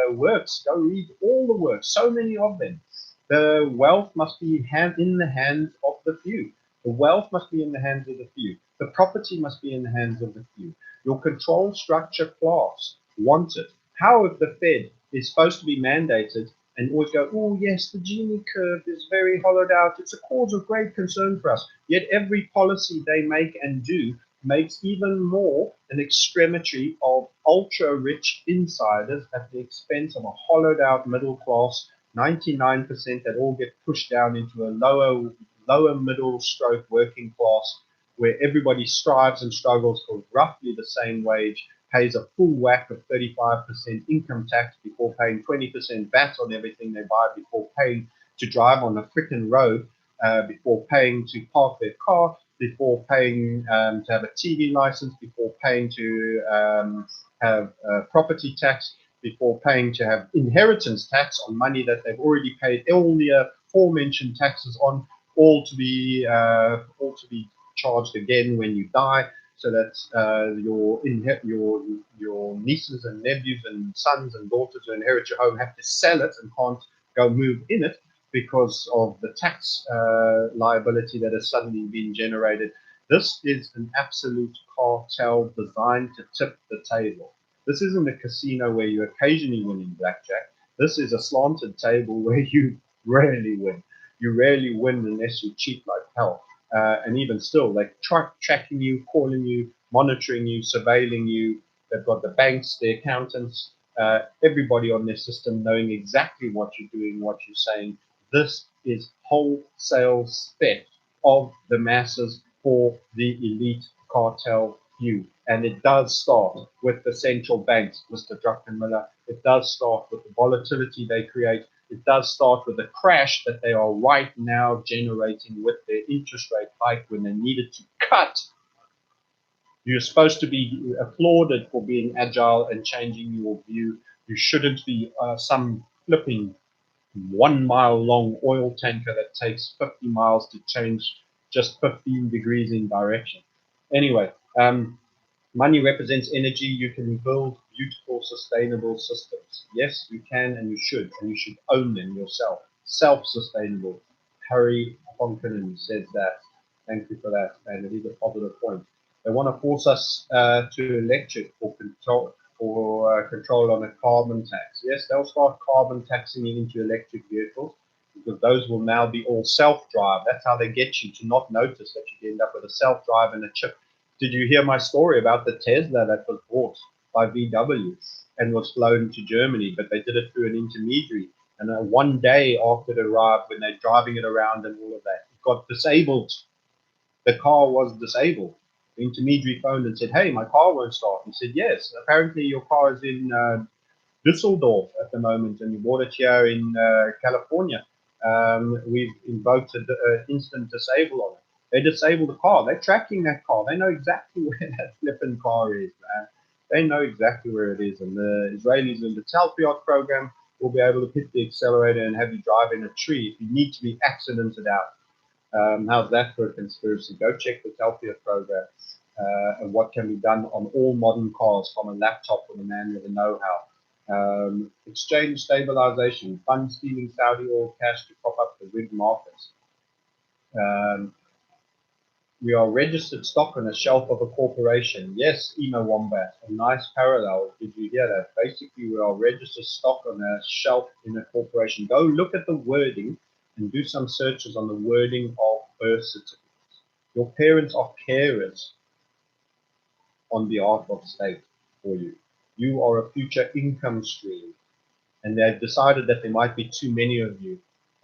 works. Go read all the works, so many of them. The wealth must be in the hands of the few. The wealth must be in the hands of the few. The property must be in the hands of the few. Your control structure class wants it. How if the Fed is supposed to be mandated and always go, oh, yes, the Gini curve is very hollowed out. It's a cause of great concern for us. Yet every policy they make and do makes even more an extremity of ultra-rich insiders at the expense of a hollowed-out middle class, 99% that all get pushed down into a lower middle stroke working class where everybody strives and struggles for roughly the same wage, pays a full whack of 35% income tax before paying 20% VAT on everything they buy, before paying to drive on a freaking road, before paying to park their car, before paying to have a TV license, before paying to have property tax, before paying to have inheritance tax on money that they've already paid all the aforementioned taxes on, all to be charged again when you die, so that your nieces and nephews and sons and daughters who inherit your home have to sell it and can't go move in it because of the tax liability that has suddenly been generated. This is an absolute cartel designed to tip the table. This isn't a casino where you occasionally win in blackjack. This is a slanted table where you rarely win. You rarely win unless you cheat like hell. And even still, they're tracking you, calling you, monitoring you, surveilling you. They've got the banks, the accountants, everybody on their system knowing exactly what you're doing, what you're saying. This is wholesale theft of the masses for the elite cartel few. And it does start with the central banks, Mr. Druckenmiller. It does start with the volatility they create. It does start with the crash that they are right now generating with their interest rate hike when they needed to cut. You're supposed to be applauded for being agile and changing your view. You shouldn't be some flipping 1 mile long oil tanker that takes 50 miles to change just 15 degrees in direction. Anyway, money represents energy. You can build beautiful, sustainable systems. Yes, you can and you should own them yourself. Self-sustainable. Harry Honkonen says that. Thank you for that, and it is a positive point. They want to force us to electric for control on a carbon tax. Yes, they'll start carbon taxing you into electric vehicles because those will now be all self-drive. That's how they get you to not notice that you end up with a self-drive and a chip. Did you hear my story about the Tesla that was bought by VW and was flown to Germany, but they did it through an intermediary? And one day after it arrived, when they're driving it around and all of that, it got disabled. The car was disabled. The intermediary phoned and said, hey, my car won't start. And said, yes, apparently your car is in Düsseldorf at the moment, and you bought it here in California. We've invoked an instant disable on it. They disable the car. They're tracking that car. They know exactly where that flipping car is, man. They know exactly where it is. And the Israelis in the Talpiot program will be able to hit the accelerator and have you drive in a tree if you need to be accidented out. How's that for a conspiracy? Go check the Talpiot program. and what can be done on all modern cars from a laptop with a man with a know-how. Exchange stabilization, fund stealing Saudi oil cash to prop up the rig markets. We are registered stock on a shelf of a corporation. Yes, Emo Wombat, a nice parallel. Did you hear that? Basically, we are registered stock on a shelf in a corporation. Go look at the wording and do some searches on the wording of birth certificates. Your parents are carers on behalf of state for you. You are a future income stream. And they've decided that there might be too many of you,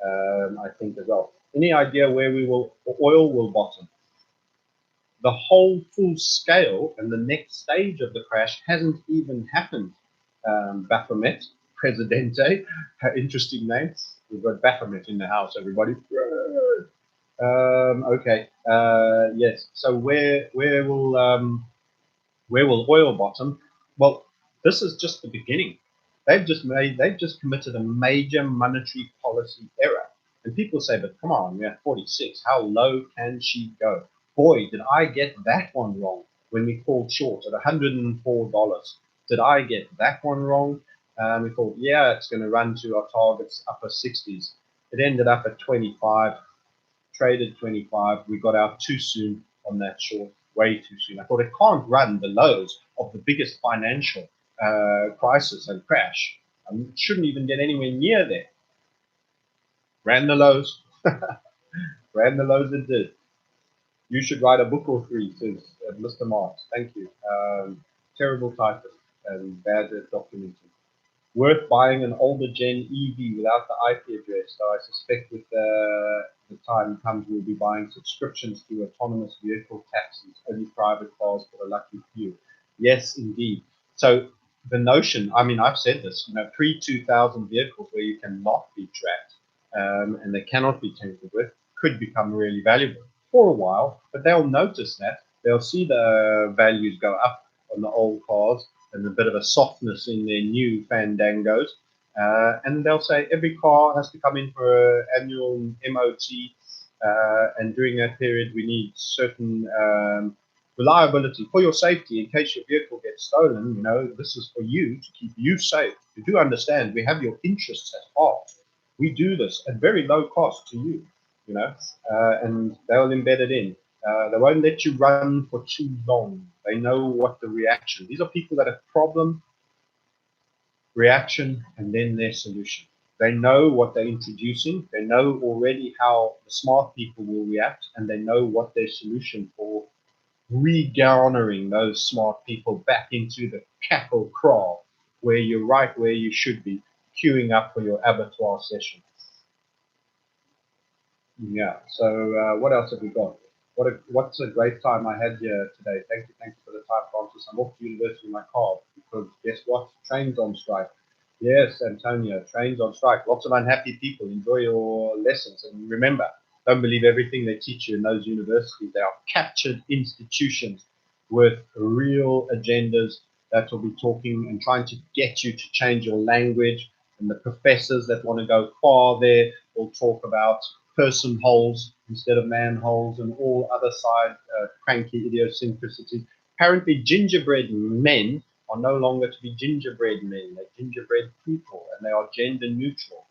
I think, as well. Any idea where oil will bottom? The whole full scale and the next stage of the crash hasn't even happened. Baphomet, Presidente, interesting name. We've got Baphomet in the house, everybody. Okay, yes. So where will oil bottom? Well, this is just the beginning. They've just committed a major monetary policy error. And people say, but come on, we're at 46. How low can she go? Boy, did I get that one wrong when we called short at $104. Did I get that one wrong? We thought, yeah, it's going to run to our targets, upper 60s. It ended up at 25, traded 25. We got out too soon on that short, way too soon. I thought it can't run the lows of the biggest financial crisis and crash. It shouldn't even get anywhere near there. Ran the lows. Ran the lows it did. You should write a book or three, says Mr. Marks. Thank you. Terrible typist and bad at documenting. Worth buying an older gen EV without the IP address. So I suspect with the time comes, we'll be buying subscriptions to autonomous vehicle taxis, only private cars for the lucky few. Yes, indeed. So the notion, I mean, I've said this, pre-2000 vehicles where you cannot be tracked and they cannot be tinkered with could become really valuable for a while, but they'll notice that. They'll see the values go up on the old cars and a bit of a softness in their new fandangos. And they'll say every car has to come in for an annual MOT. And during that period, we need certain reliability for your safety in case your vehicle gets stolen. This is for you to keep you safe. You do understand we have your interests at heart. We do this at very low cost to you, and they'll embed it in. They won't let you run for too long. They know what the reaction. These are people that have problem, reaction, and then their solution. They know what they're introducing. They know already how the smart people will react, and they know what their solution for regarnering those smart people back into the cattle kraal, where you're right where you should be, queuing up for your abattoir session. Yeah. So what else have we got? What's a great time I had here today. Thank you for the time, Francis. I'm off to university in my car because guess what? Trains on strike. Yes, Antonio, trains on strike. Lots of unhappy people. Enjoy your lessons. And remember, don't believe everything they teach you in those universities. They are captured institutions with real agendas that will be talking and trying to get you to change your language. And the professors that want to go far there will talk about person holes instead of manholes and all other side cranky idiosyncrasies. Apparently, gingerbread men are no longer to be gingerbread men. They're gingerbread people, and they are gender neutral.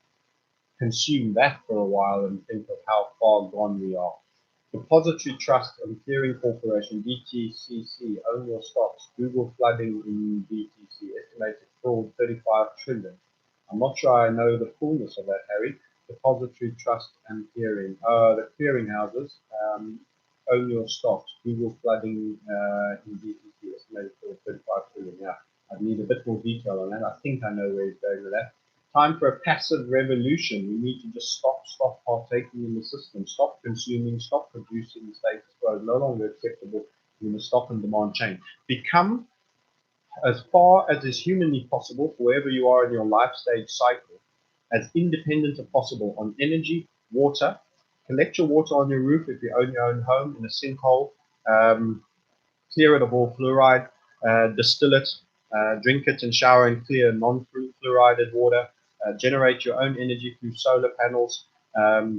Consume that for a while and think of how far gone we are. Depository Trust and Clearing Corporation, DTCC, own your stocks. Google flooding in DTC, estimated fraud 35 trillion. I'm not sure I know the fullness of that, Harry. Depository Trust and Clearing. The clearing houses own your stocks. Google flooding in DTC, estimated fraud 35 trillion. Yeah, I need a bit more detail on that. I think I know where he's going with that. Time for a passive revolution. We need to just stop partaking in the system, stop consuming, stop producing. The status quo is no longer acceptable in the stock and demand chain. Become, as far as is humanly possible, wherever you are in your life stage cycle, as independent as possible on energy, water. Collect your water on your roof if you own your own home in a sinkhole. Clear it of all fluoride, distill it, drink it and shower and clear non-fluorided water. Generate your own energy through solar panels,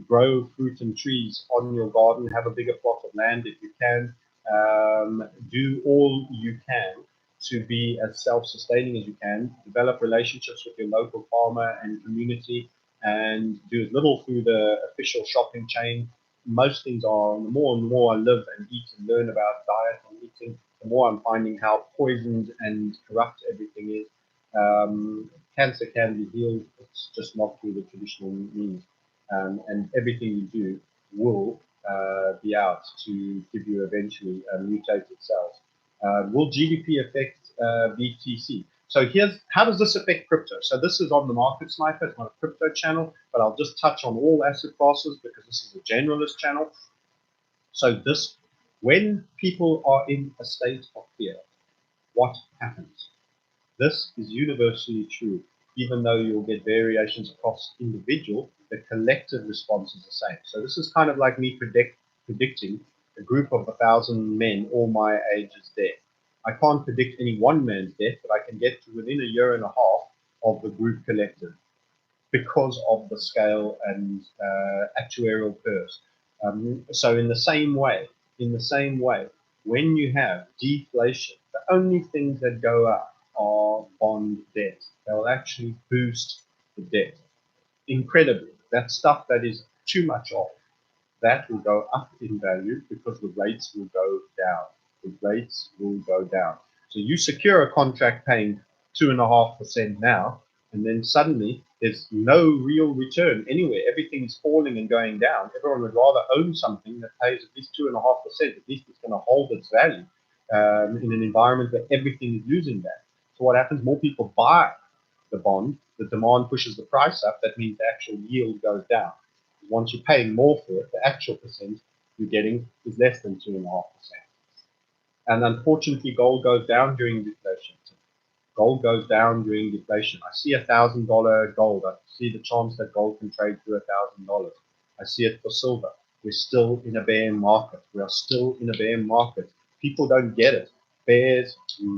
grow fruit and trees on your garden, have a bigger plot of land if you can, Do all you can to be as self-sustaining as you can. Develop relationships with your local farmer and community, and do as little through the official shopping chain. Most things are, the more and more I live and eat and learn about diet and eating, the more I'm finding how poisoned and corrupt everything is. Cancer can be healed, it's just not through the traditional means. And everything you do will be out to give you eventually mutated cells. Will GDP affect BTC? So here's, how does this affect crypto? So this is on the Market Sniper, it's not a crypto channel, but I'll just touch on all asset classes because this is a generalist channel. So this, when people are in a state of fear, what happens? This is universally true. Even though you'll get variations across individual, the collective response is the same. So this is kind of like me predicting a group of 1,000 men, all my ages, death. I can't predict any one man's death, but I can get to within a year and a half of the group collective because of the scale and actuarial curves. So in the same way, when you have deflation, the only things that go up are bond debt. They'll actually boost the debt incredibly. That stuff that is too much of, that will go up in value because the rates will go down. The rates will go down. So you secure a contract paying 2.5% now, and then suddenly there's no real return anywhere. Everything is falling and going down. Everyone would rather own something that pays at least 2.5%. At least it's going to hold its value in an environment where everything is losing that. So what happens? More people buy the bond. The demand pushes the price up. That means the actual yield goes down. Once you're paying more for it, the actual percent you're getting is less than 2.5%. And unfortunately, gold goes down during deflation. Gold goes down during deflation. I see $1,000 gold. I see the chance that gold can trade through $1,000. I see it for silver. We're still in a bear market. We are still in a bear market. People don't get it. Bears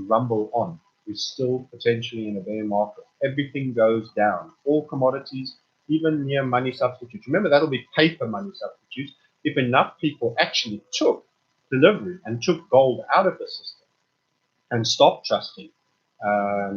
rumble on. We're still potentially in a bear market. Everything goes down. All commodities, even near money substitutes. Remember, that'll be paper money substitutes. If enough people actually took delivery and took gold out of the system and stopped trusting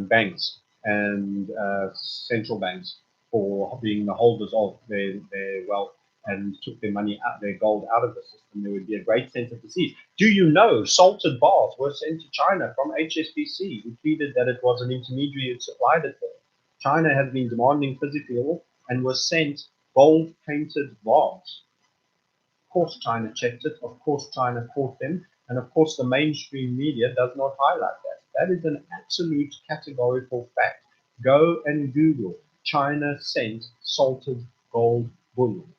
banks and central banks for being the holders of their wealth and took their money out, their gold out of the system, there would be a great sense of disease. Do you know salted bars were sent to China from HSBC, who pleaded that it was an intermediary who supplied it there? China has been demanding physical and was sent gold-painted bars. Of course China checked it, of course China caught them, and of course the mainstream media does not highlight that. That is an absolute categorical fact. Go and Google China sent salted gold bullion.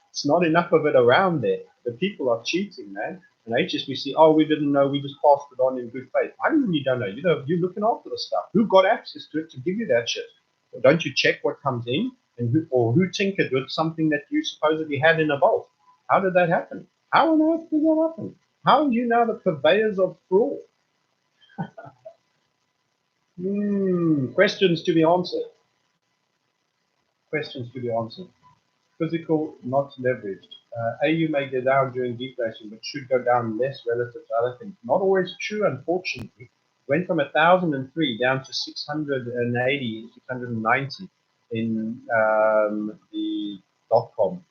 It's not enough of it around there. The people are cheating, man. And HSBC, oh, we didn't know, we just passed it on in good faith. I mean, you don't know. You know, you're looking after the stuff. Who got access to it to give you that shit? Or don't you check what comes in? And who tinkered with something that you supposedly had in a vault? How did that happen? How on earth did that happen? How are you now the purveyors of fraud? Questions to be answered. Questions to be answered. Physical, not leveraged. AU may go down during deflation, but should go down less relative to other things. Not always true, unfortunately. Went from 1,003 down to 680, 690 in the dot-com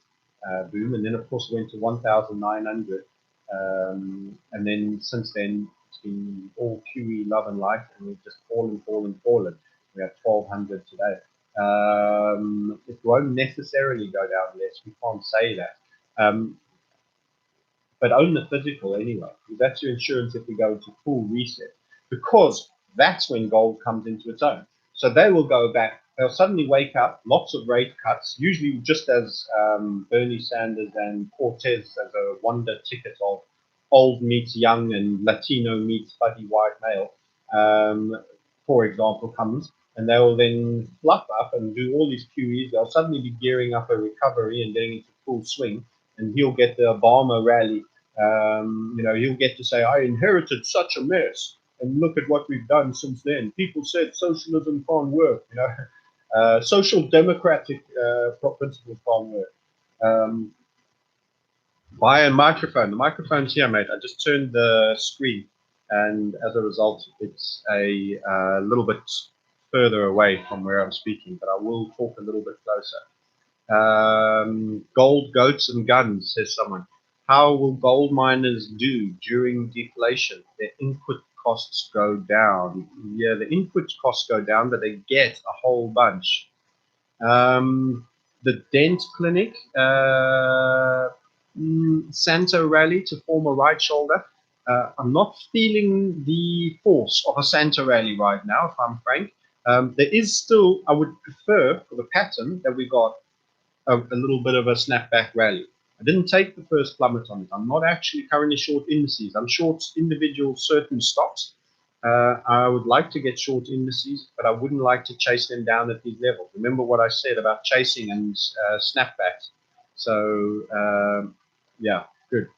boom, and then of course went to 1,900, and then since then it's been all QE, love and light, and we've just fallen. We're at 1,200 today. It won't necessarily go down less. We can't say that. But own the physical anyway, because that's your insurance if we go into full reset, because that's when gold comes into its own. So they will go back. They'll suddenly wake up, lots of rate cuts, usually just as Bernie Sanders and Cortez as a wonder ticket of old meets young and Latino meets fuzzy white male, for example, comes. And they will then fluff up and do all these QEs. They'll suddenly be gearing up a recovery and getting into full swing. And he'll get the Obama rally. He'll get to say, I inherited such a mess. And look at what we've done since then. People said socialism can't work. Social democratic principles can't work. Buy a microphone. The microphone's here, mate. I just turned the screen, and as a result, it's a little bit further away from where I'm speaking, but I will talk a little bit closer. Gold, goats, and guns, says someone. How will gold miners do during deflation? Their input costs go down. Yeah, the input costs go down, but they get a whole bunch. The Dent Clinic, Santo Rally to form a right shoulder. I'm not feeling the force of a Santo Rally right now, if I'm frank. There is still, I would prefer for the pattern that we got a little bit of a snapback rally. I didn't take the first plummet on it. I'm not actually currently short indices. I'm short individual certain stocks. I would like to get short indices, but I wouldn't like to chase them down at these levels. Remember what I said about chasing and snapbacks. So, yeah, good.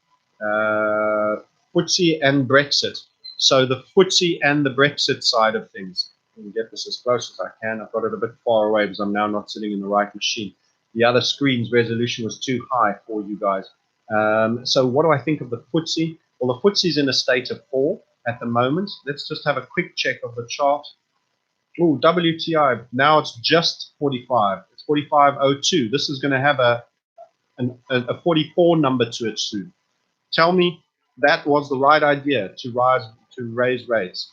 Footsie and Brexit. So the Footsie and the Brexit side of things. Let me get this as close as I can. I've got it a bit far away because I'm now not sitting in the right machine. The other screen's resolution was too high for you guys. So what do I think of the Footsie? Well, the Footsie's in a state of 4 at the moment. Let's just have a quick check of the chart. Oh, WTI, now it's just 45. It's 45.02. This is going to have a 44 number to it soon. Tell me that was the right idea to raise rates.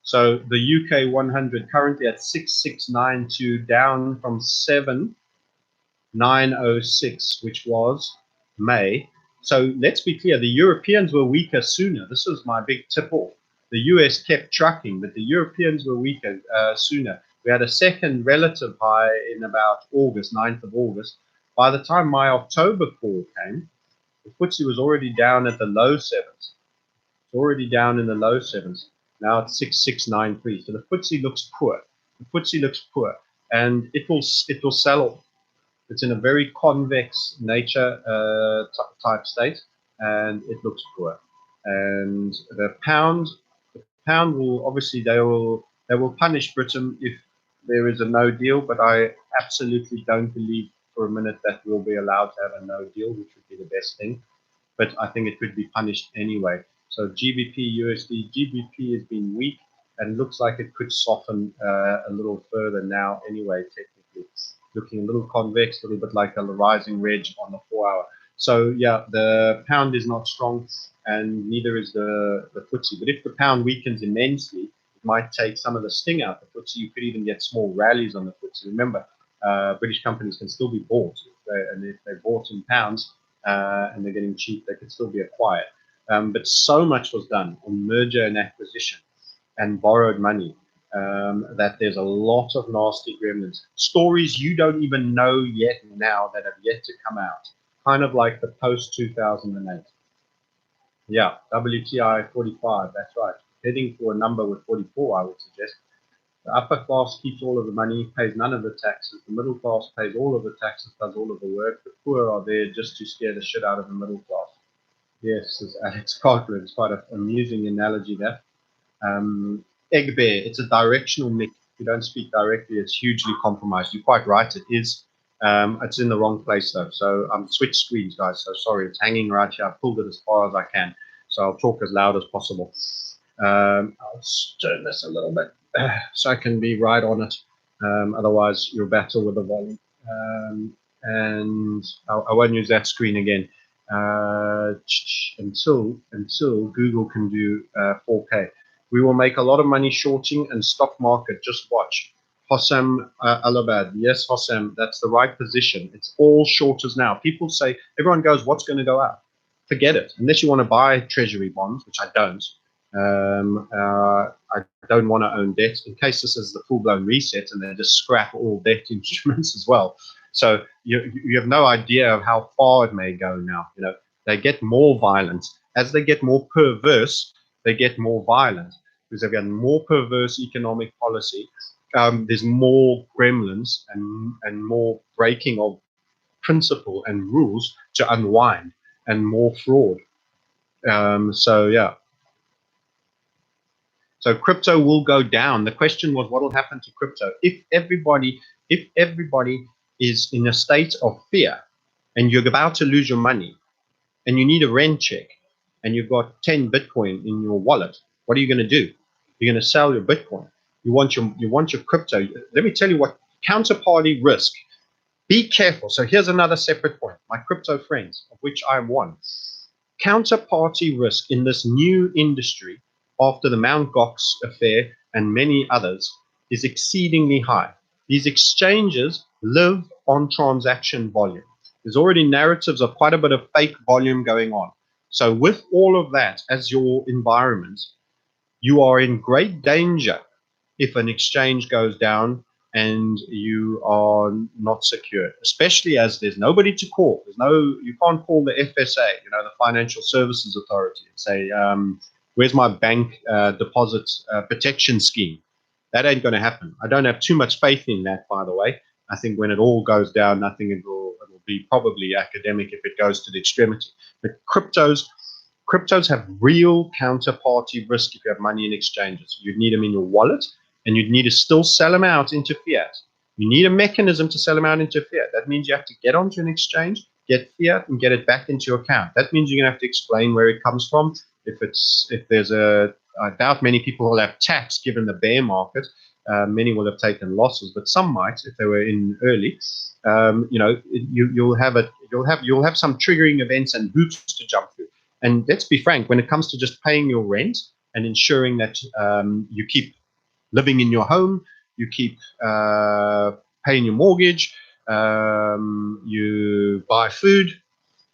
So the UK 100 currently at 6692, down from 7906, which was May. So let's be clear, the Europeans were weaker sooner. This was my big tip off. The US kept trucking, but the Europeans were weaker sooner. We had a second relative high in about August, 9th of August. By the time my October call came, the FTSE was already down at the low sevens. It's already down in the low sevens. Now it's 6693. So the FTSE looks poor. The FTSE looks poor, and it will sell off. It's in a very convex nature type state, and it looks poor. And the pound will obviously they will punish Britain if there is a no deal. But I absolutely don't believe for a minute that we'll be allowed to have a no deal, which would be the best thing. But I think it could be punished anyway. So GBPUSD, GBP has been weak and looks like it could soften a little further now anyway, technically. Looking a little convex, a little bit like a rising wedge on the 4 hour. So yeah, the pound is not strong and neither is the FTSE. But if the pound weakens immensely, it might take some of the sting out. The FTSE, you could even get small rallies on the FTSE. Remember, British companies can still be bought. And if they're bought in pounds and they're getting cheap, they could still be acquired. But so much was done on merger and acquisition and borrowed money that there's a lot of nasty gremlins. Stories you don't even know yet now that have yet to come out. Kind of like the post-2008. Yeah, WTI 45, that's right. Heading for a number with 44, I would suggest. The upper class keeps all of the money, pays none of the taxes. The middle class pays all of the taxes, does all of the work. The poor are there just to scare the shit out of the middle class. Yes, as Alex Carter. It's quite an amusing analogy there. Egg bear, it's a directional nick. If you don't speak directly, it's hugely compromised. You're quite right, it is. It's in the wrong place though. So I'm switched screens, guys. So sorry, it's hanging right here. I've pulled it as far as I can. So I'll talk as loud as possible. I'll turn this a little bit so I can be right on it. Otherwise, you'll battle with the volume. And I won't use that screen again until Google can do 4K. We will make a lot of money shorting and stock market. Just watch. Hossam Alabad. Yes, Hossam, that's the right position. It's all shorters now. People say, everyone goes, what's going to go up? Forget it. Unless you want to buy treasury bonds, which I don't. I don't want to own debt in case this is the full-blown reset and they just scrap all debt instruments as well. So you have no idea of how far it may go now. You know, they get more violent. As they get more perverse, they get more violent because they've got more perverse economic policy. There's more gremlins and more breaking of principle and rules to unwind and more fraud. So yeah. So crypto will go down. The question was, what will happen to crypto if everybody is in a state of fear, and you're about to lose your money, and you need a rent check, and you've got 10 Bitcoin in your wallet? What are you going to do? You're going to sell your Bitcoin. You want your crypto. Let me tell you what counterparty risk. Be careful. So here's another separate point. My crypto friends, of which I'm one. Counterparty risk in this new industry after the Mt. Gox affair and many others is exceedingly high. These exchanges live on transaction volume. There's already narratives of quite a bit of fake volume going on. So with all of that as your environment, you are in great danger if an exchange goes down and you are not secure, especially as there's nobody to call. You can't call the FSA, the Financial Services Authority, and say, where's my bank deposit protection scheme? That ain't going to happen. I don't have too much faith in that, by the way. I think when it all goes down, it will be probably academic if it goes to the extremity. But cryptos have real counterparty risk if you have money in exchanges. You'd need them in your wallet, and you'd need to still sell them out into fiat. You need a mechanism to sell them out into fiat. That means you have to get onto an exchange, get fiat, and get it back into your account. That means you're going to have to explain where it comes from. I doubt many people will have tax given the bear market. Many will have taken losses, but some might if they were in early. You'll have some triggering events and hoops to jump through. And let's be frank, when it comes to just paying your rent and ensuring that you keep living in your home, you keep paying your mortgage, you buy food,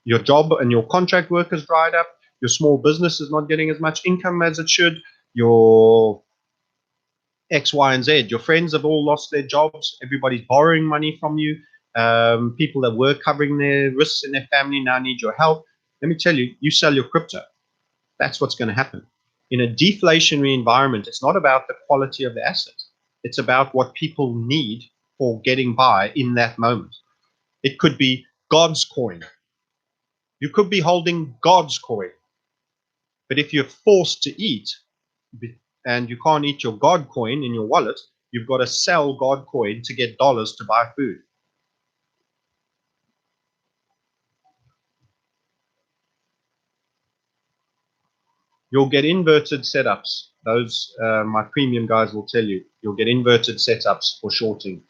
your job and your contract work has dried up, your small business is not getting as much income as it should, your X, Y, and Z, your friends have all lost their jobs, everybody's borrowing money from you, people that were covering their risks in their family now need your help. Let me tell you, you sell your crypto. That's what's going to happen. In a deflationary environment, it's not about the quality of the asset. It's about what people need for getting by in that moment. It could be God's coin. You could be holding God's coin. But if you're forced to eat and you can't eat your God coin in your wallet, you've got to sell God coin to get dollars to buy food. You'll get inverted setups. Those, my premium guys will tell you, you'll get inverted setups for shorting.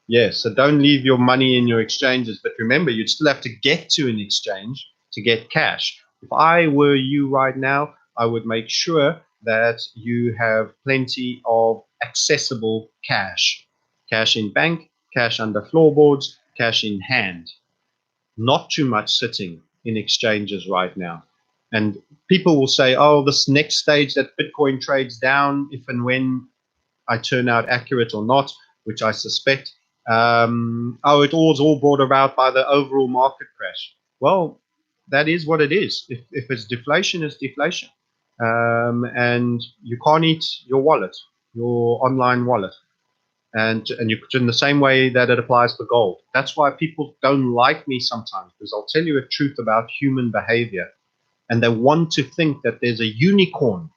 Yes, so don't leave your money in your exchanges. But remember, you'd still have to get to an exchange to get cash. If I were you right now, I would make sure that you have plenty of accessible cash. Cash in bank, cash under floorboards, cash in hand. Not too much sitting in exchanges right now. And people will say, oh, this next stage that Bitcoin trades down, if and when I turn out accurate or not, which I suspect, it was all brought about by the overall market crash. Well, that is what it is. If it's deflation, it's deflation. And you can't eat your wallet, your online wallet. And you put it in the same way that it applies for gold. That's why people don't like me sometimes, because I'll tell you a truth about human behavior. And they want to think that there's a unicorn.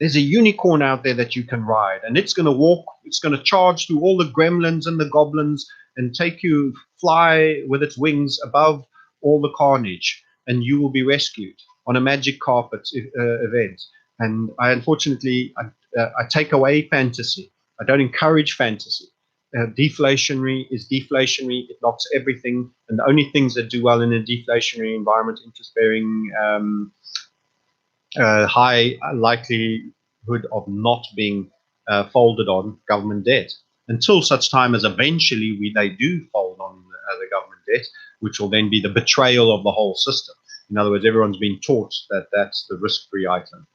There's a unicorn out there that you can ride, and it's going to walk, it's going to charge through all the gremlins and the goblins and take you, fly with its wings above all the carnage, and you will be rescued on a magic carpet event. And unfortunately, I take away fantasy. I don't encourage fantasy. Deflationary is deflationary. It knocks everything. And the only things that do well in a deflationary environment, interest-bearing, high likelihood of not being folded on government debt, until such time as eventually they do fold on the government debt, which will then be the betrayal of the whole system. In other words, everyone's been taught that that's the risk-free item.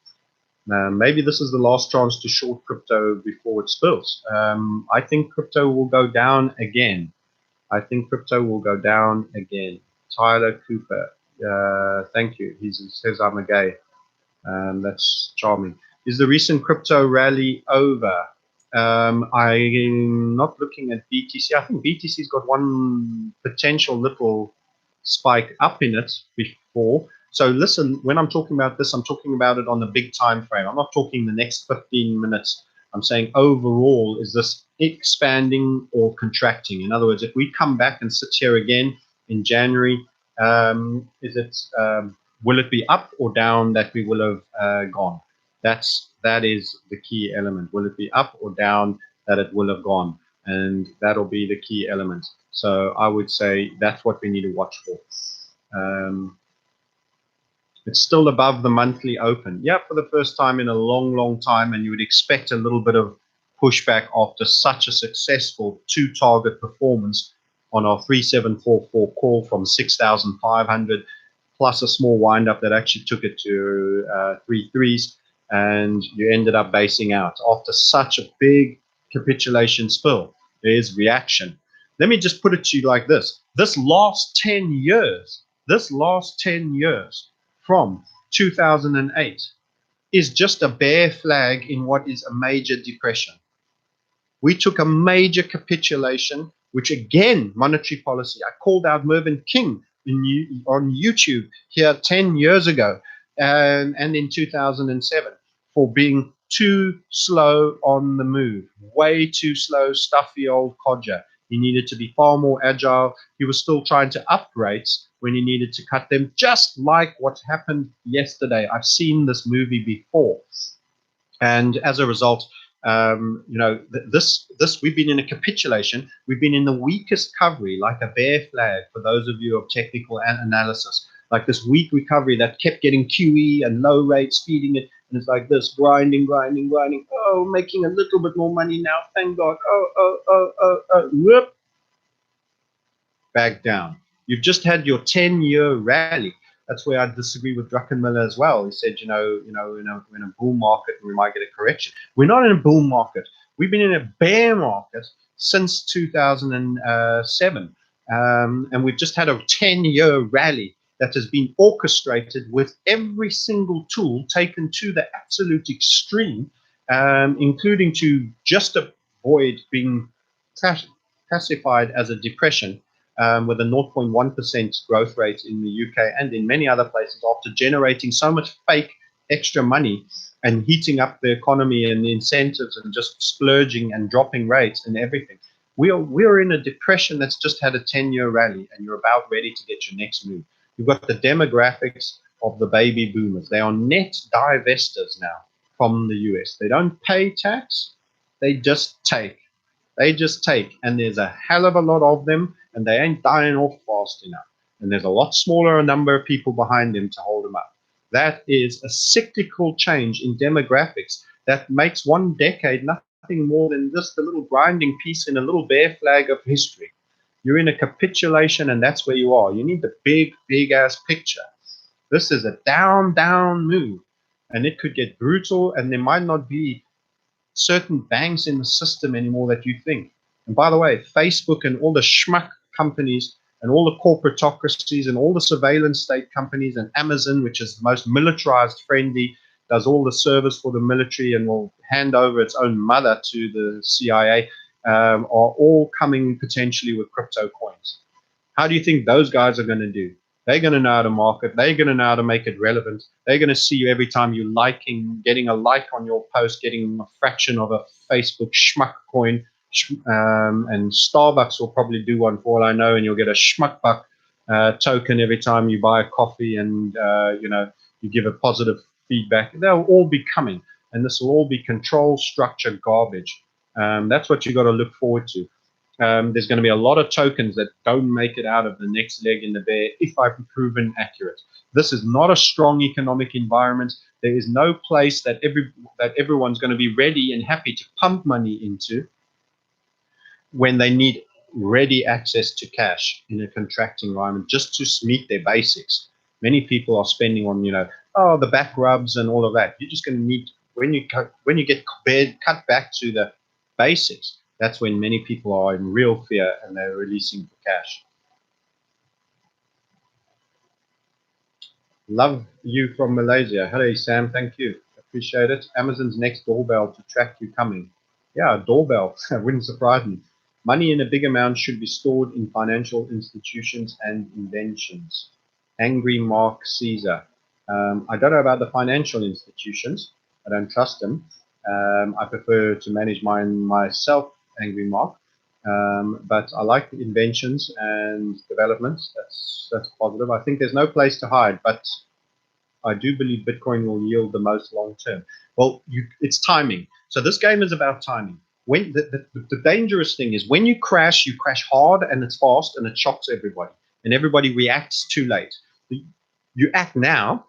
Maybe this is the last chance to short crypto before it spills. I think crypto will go down again. Tyler Cooper, thank you. He says I'm a gay. That's charming. Is the recent crypto rally over? I'm not looking at BTC. I think BTC's got one potential little spike up in it before. So listen, when I'm talking about this, I'm talking about it on the big time frame. I'm not talking the next 15 minutes. I'm saying overall, is this expanding or contracting? In other words, if we come back and sit here again in January, will it be up or down that we will have gone? That is the key element. Will it be up or down that it will have gone? And that'll be the key element. So I would say that's what we need to watch for. It's still above the monthly open. Yeah, for the first time in a long time, and you would expect a little bit of pushback after such a successful two-target performance on our 3744 call from 6,500 plus a small wind-up that actually took it to 3.3s, and you ended up basing out. After such a big capitulation spill, there's reaction. Let me just put it to you like this. This last 10 years from 2008 is just a bear flag in what is a major depression. We took a major capitulation, which again, monetary policy. I called out Mervyn King on YouTube here 10 years ago and in 2007 for being too slow on the move, way too slow, stuffy old codger. He needed to be far more agile. He was still trying to up rates when he needed to cut them, just like what happened yesterday. I've seen this movie before. And as a result, we've been in a capitulation. We've been in the weakest recovery, like a bear flag for those of you of technical analysis, like this weak recovery that kept getting QE and low rates feeding it. And it's like this, grinding. Oh, making a little bit more money now. Thank God. Whoop. Back down. You've just had your 10-year rally. That's where I disagree with Druckenmiller as well. He said, in a bull market, we might get a correction. We're not in a bull market. We've been in a bear market since 2007. And we've just had a 10-year rally that has been orchestrated with every single tool taken to the absolute extreme, including to just avoid being classified as a depression. With a 0.1% growth rate in the UK and in many other places after generating so much fake extra money and heating up the economy and the incentives and just splurging and dropping rates and everything. We are in a depression that's just had a 10-year rally, and you're about ready to get your next move. You've got the demographics of the baby boomers. They are net divestors now from the US. They don't pay tax. They just take. And there's a hell of a lot of them, and they ain't dying off fast enough. And there's a lot smaller number of people behind them to hold them up. That is a cyclical change in demographics that makes one decade nothing more than just a little grinding piece in a little bear flag of history. You're in a capitulation, and that's where you are. You need the big ass picture. This is a down move, and it could get brutal, and there might not be certain banks in the system anymore that you think. And by the way, Facebook and all the schmuck companies and all the corporatocracies and all the surveillance state companies and Amazon, which is the most militarized friendly, does all the service for the military and will hand over its own mother to the CIA, are all coming potentially with crypto coins. How do you think those guys are going to do? They're going to know how to market. They're going to know how to make it relevant. They're going to see you every time you getting a like on your post, getting a fraction of a Facebook schmuck coin. And Starbucks will probably do one for all I know, and you'll get a schmuck buck token every time you buy a coffee and, you give a positive feedback. They'll all be coming, and this will all be control structure garbage. That's what you got to look forward to. There's going to be a lot of tokens that don't make it out of the next leg in the bear if I've proven accurate. This is not a strong economic environment. There is no place that everyone's going to be ready and happy to pump money into when they need ready access to cash in a contracting environment just to meet their basics. Many people are spending on, the back rubs and all of that. You're just going to need, when you get cut back to the basics, that's when many people are in real fear and they're releasing for cash. Love you from Malaysia. Hello, Sam. Thank you. Appreciate it. Amazon's next doorbell to track you coming. Yeah, doorbell. Wouldn't surprise me. Money in a big amount should be stored in financial institutions and inventions. Angry Mark Caesar. I don't know about the financial institutions. I don't trust them. I prefer to manage mine myself, Angry Mark. But I like the inventions and developments. That's positive. I think there's no place to hide, but I do believe Bitcoin will yield the most long term. Well, it's timing. So this game is about timing. When the dangerous thing is when you crash hard and it's fast and it shocks everybody, and everybody reacts too late. You act now,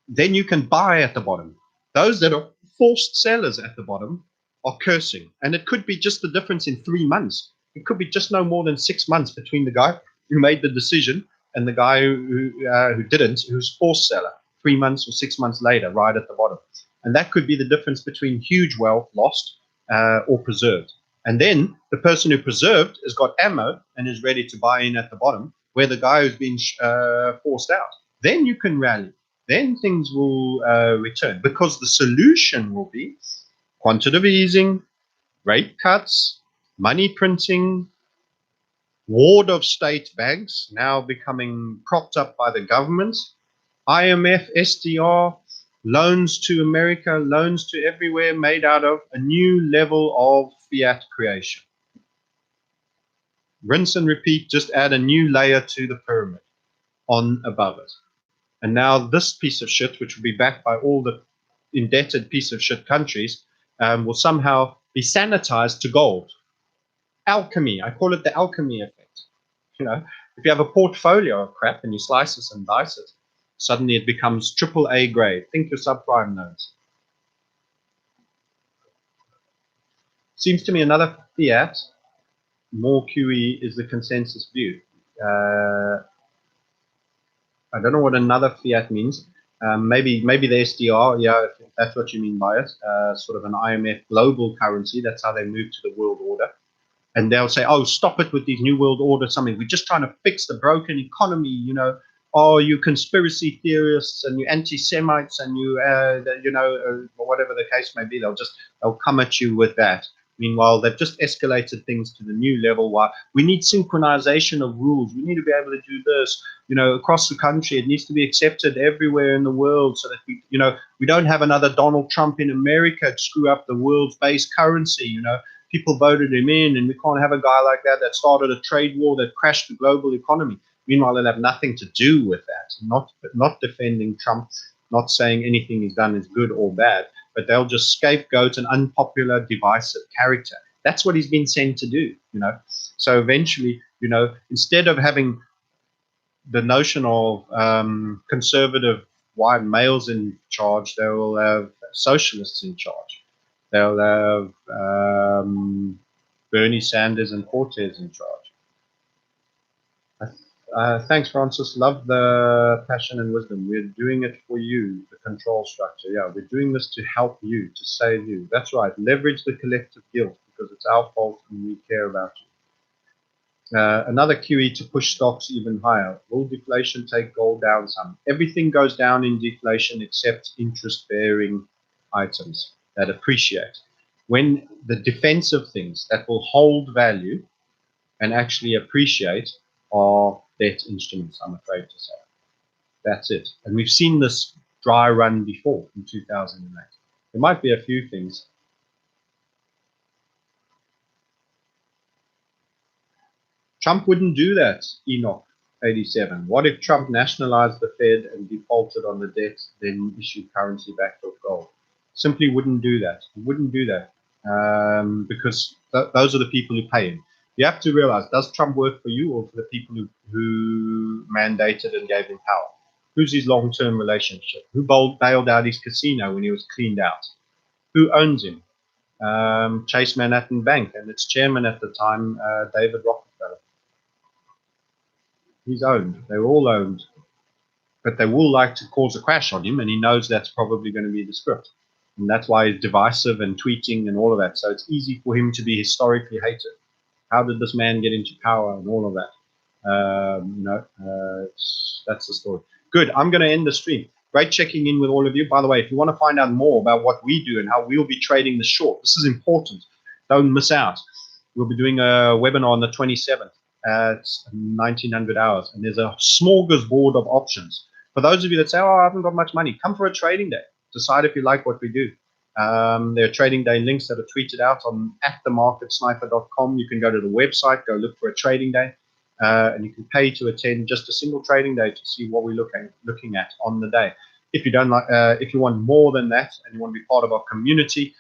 then you can buy at the bottom. Those that are forced sellers at the bottom are cursing, and it could be just the difference in 3 months. It could be just no more than 6 months between the guy who made the decision and the guy who didn't, who's forced seller. 3 months or 6 months later, right at the bottom, and that could be the difference between huge wealth lost or preserved. And then the person who preserved has got ammo and is ready to buy in at the bottom, where the guy who's been forced out. Then you can rally. Then things will return, because the solution will be quantitative easing, rate cuts, money printing, ward of state banks now becoming propped up by the government, IMF, SDR, loans to America, loans to everywhere, made out of a new level of fiat creation. Rinse and repeat, just add a new layer to the pyramid on above it. And now this piece of shit, which will be backed by all the indebted piece of shit countries, will somehow be sanitized to gold. Alchemy, I call it the alchemy effect. You know, if you have a portfolio of crap and you slice it and dice it, suddenly it becomes AAA grade. Think your subprime loans. Seems to me another fiat, more QE, is the consensus view. I don't know what another fiat means. Maybe the SDR, yeah, if that's what you mean by it, sort of an IMF global currency. That's how they move to the world order. And they'll say, oh, stop it with these new world order something. We're just trying to fix the broken economy, you know. Oh, you conspiracy theorists and you anti-Semites and you, whatever the case may be, they'll come at you with that. Meanwhile, they've just escalated things to the new level. Why we need synchronization of rules. We need to be able to do this, you know, across the country. It needs to be accepted everywhere in the world, so that we don't have another Donald Trump in America to screw up the world's base currency. You know, people voted him in, and we can't have a guy like that started a trade war that crashed the global economy. Meanwhile, they'll have nothing to do with that. Not defending Trump, not saying anything he's done is good or bad, but they'll just scapegoat an unpopular, divisive character. That's what he's been sent to do, you know. So eventually, you know, instead of having the notion of conservative white males in charge, they will have socialists in charge. They'll have Bernie Sanders and Cortez in charge. Thanks, Francis. Love the passion and wisdom. We're doing it for you, the control structure. Yeah, we're doing this to help you, to save you. That's right. Leverage the collective guilt, because it's our fault and we care about you. Another QE to push stocks even higher. Will deflation take gold down some? Everything goes down in deflation except interest-bearing items that appreciate. When the defensive things that will hold value and actually appreciate are debt instruments, I'm afraid to say. That's it. And we've seen this dry run before in 2008. There might be a few things. Trump wouldn't do that, Enoch 87. What if Trump nationalized the Fed and defaulted on the debt, then issued currency backed off gold? Simply wouldn't do that. He wouldn't do that because those are the people who pay him. You have to realize, does Trump work for you or for the people who mandated and gave him power? Who's his long-term relationship? Who bailed out his casino when he was cleaned out? Who owns him? Chase Manhattan Bank and its chairman at the time, David Rockefeller. He's owned. They're all owned. But they will like to cause a crash on him, and he knows that's probably going to be the script. And that's why he's divisive and tweeting and all of that. So it's easy for him to be historically hated. How did this man get into power and all of that? That's the story. Good. I'm going to end the stream. Great checking in with all of you. By the way, if you want to find out more about what we do and how we'll be trading the short, this is important. Don't miss out. We'll be doing a webinar on the 27th at 1900 hours, and there's a smorgasbord of options. For those of you that say, oh, I haven't got much money, come for a trading day. Decide if you like what we do. There are trading day links that are tweeted out on @themarketsniper.com. You can go to the website, go look for a trading day, and you can pay to attend just a single trading day to see what we're looking at on the day. If you don't like, if you want more than that and you want to be part of our community,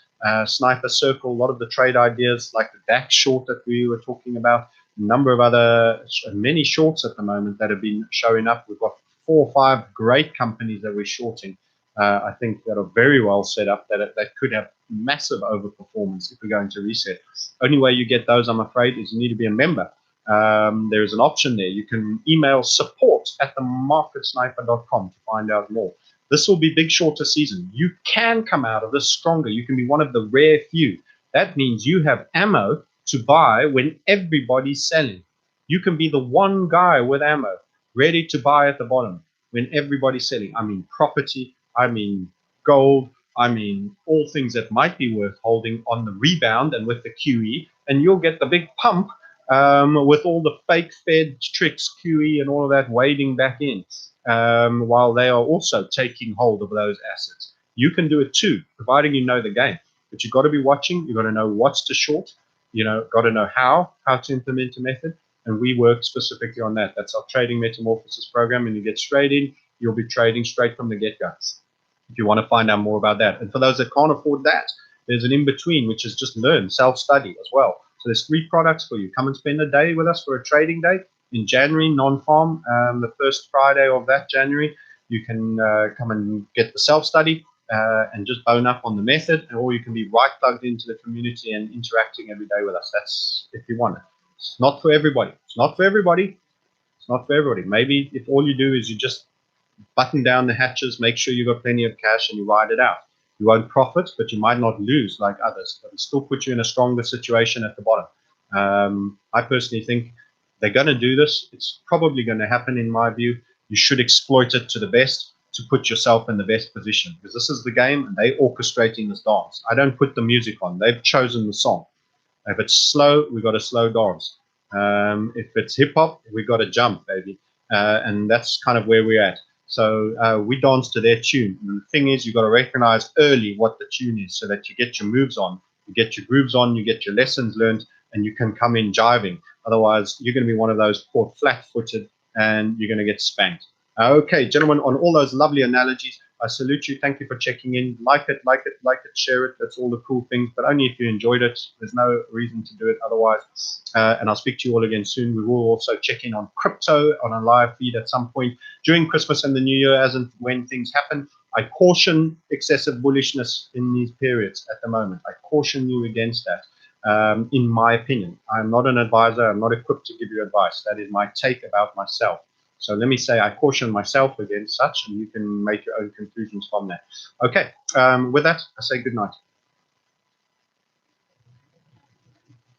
Sniper Circle, a lot of the trade ideas like the DAX short that we were talking about, a number of other, many shorts at the moment that have been showing up. We've got 4 or 5 great companies that we're shorting. I think that are very well set up that could have massive overperformance if we're going to reset. Only way you get those, I'm afraid, is you need to be a member. There is an option there. You can email support@themarketsniper.com to find out more. This will be big shorter season. You can come out of this stronger. You can be one of the rare few. That means you have ammo to buy when everybody's selling. You can be the one guy with ammo ready to buy at the bottom when everybody's selling. I mean property, I mean gold, I mean all things that might be worth holding on the rebound and with the QE, and you'll get the big pump with all the fake Fed tricks, QE and all of that wading back in, while they are also taking hold of those assets. You can do it too, providing you know the game. But you've got to be watching. You've got to know what's to short. Got to know how to implement a method. And we work specifically on that. That's our trading metamorphosis program. And you get straight in, you'll be trading straight from the get-go. If you want to find out more about that. And for those that can't afford that, there's an in-between, which is just learn, self-study as well. So there's 3 products for you. Come and spend a day with us for a trading day in January, non-farm, the first Friday of that January. You can come and get the self-study and just bone up on the method, or you can be right plugged into the community and interacting every day with us. That's if you want it. It's not for everybody. It's not for everybody. It's not for everybody. Maybe if all you do is you just button down the hatches, make sure you've got plenty of cash, and you ride it out. You won't profit, but you might not lose like others. But it still put you in a stronger situation at the bottom. I personally think they're going to do this. It's probably going to happen, in my view. You should exploit it to the best to put yourself in the best position, because this is the game, and they're orchestrating this dance. I don't put the music on. They've chosen the song. If it's slow, we've got a slow dance. If it's hip-hop, we've got to jump, baby. And that's kind of where we're at. So we dance to their tune. And the thing is, you've got to recognize early what the tune is so that you get your moves on, you get your grooves on, you get your lessons learned, and you can come in jiving. Otherwise, you're going to be one of those caught flat-footed, and you're going to get spanked. Okay, gentlemen, on all those lovely analogies, I salute you. Thank you for checking in. Like it, share it. That's all the cool things, but only if you enjoyed it. There's no reason to do it otherwise. And I'll speak to you all again soon. We will also check in on crypto on a live feed at some point during Christmas and the New Year, as and when things happen. I caution excessive bullishness in these periods at the moment. I caution you against that. In my opinion, I'm not an advisor. I'm not equipped to give you advice. That is my take about myself. So let me say I caution myself against such, and you can make your own conclusions from that. Okay, with that, I say good night.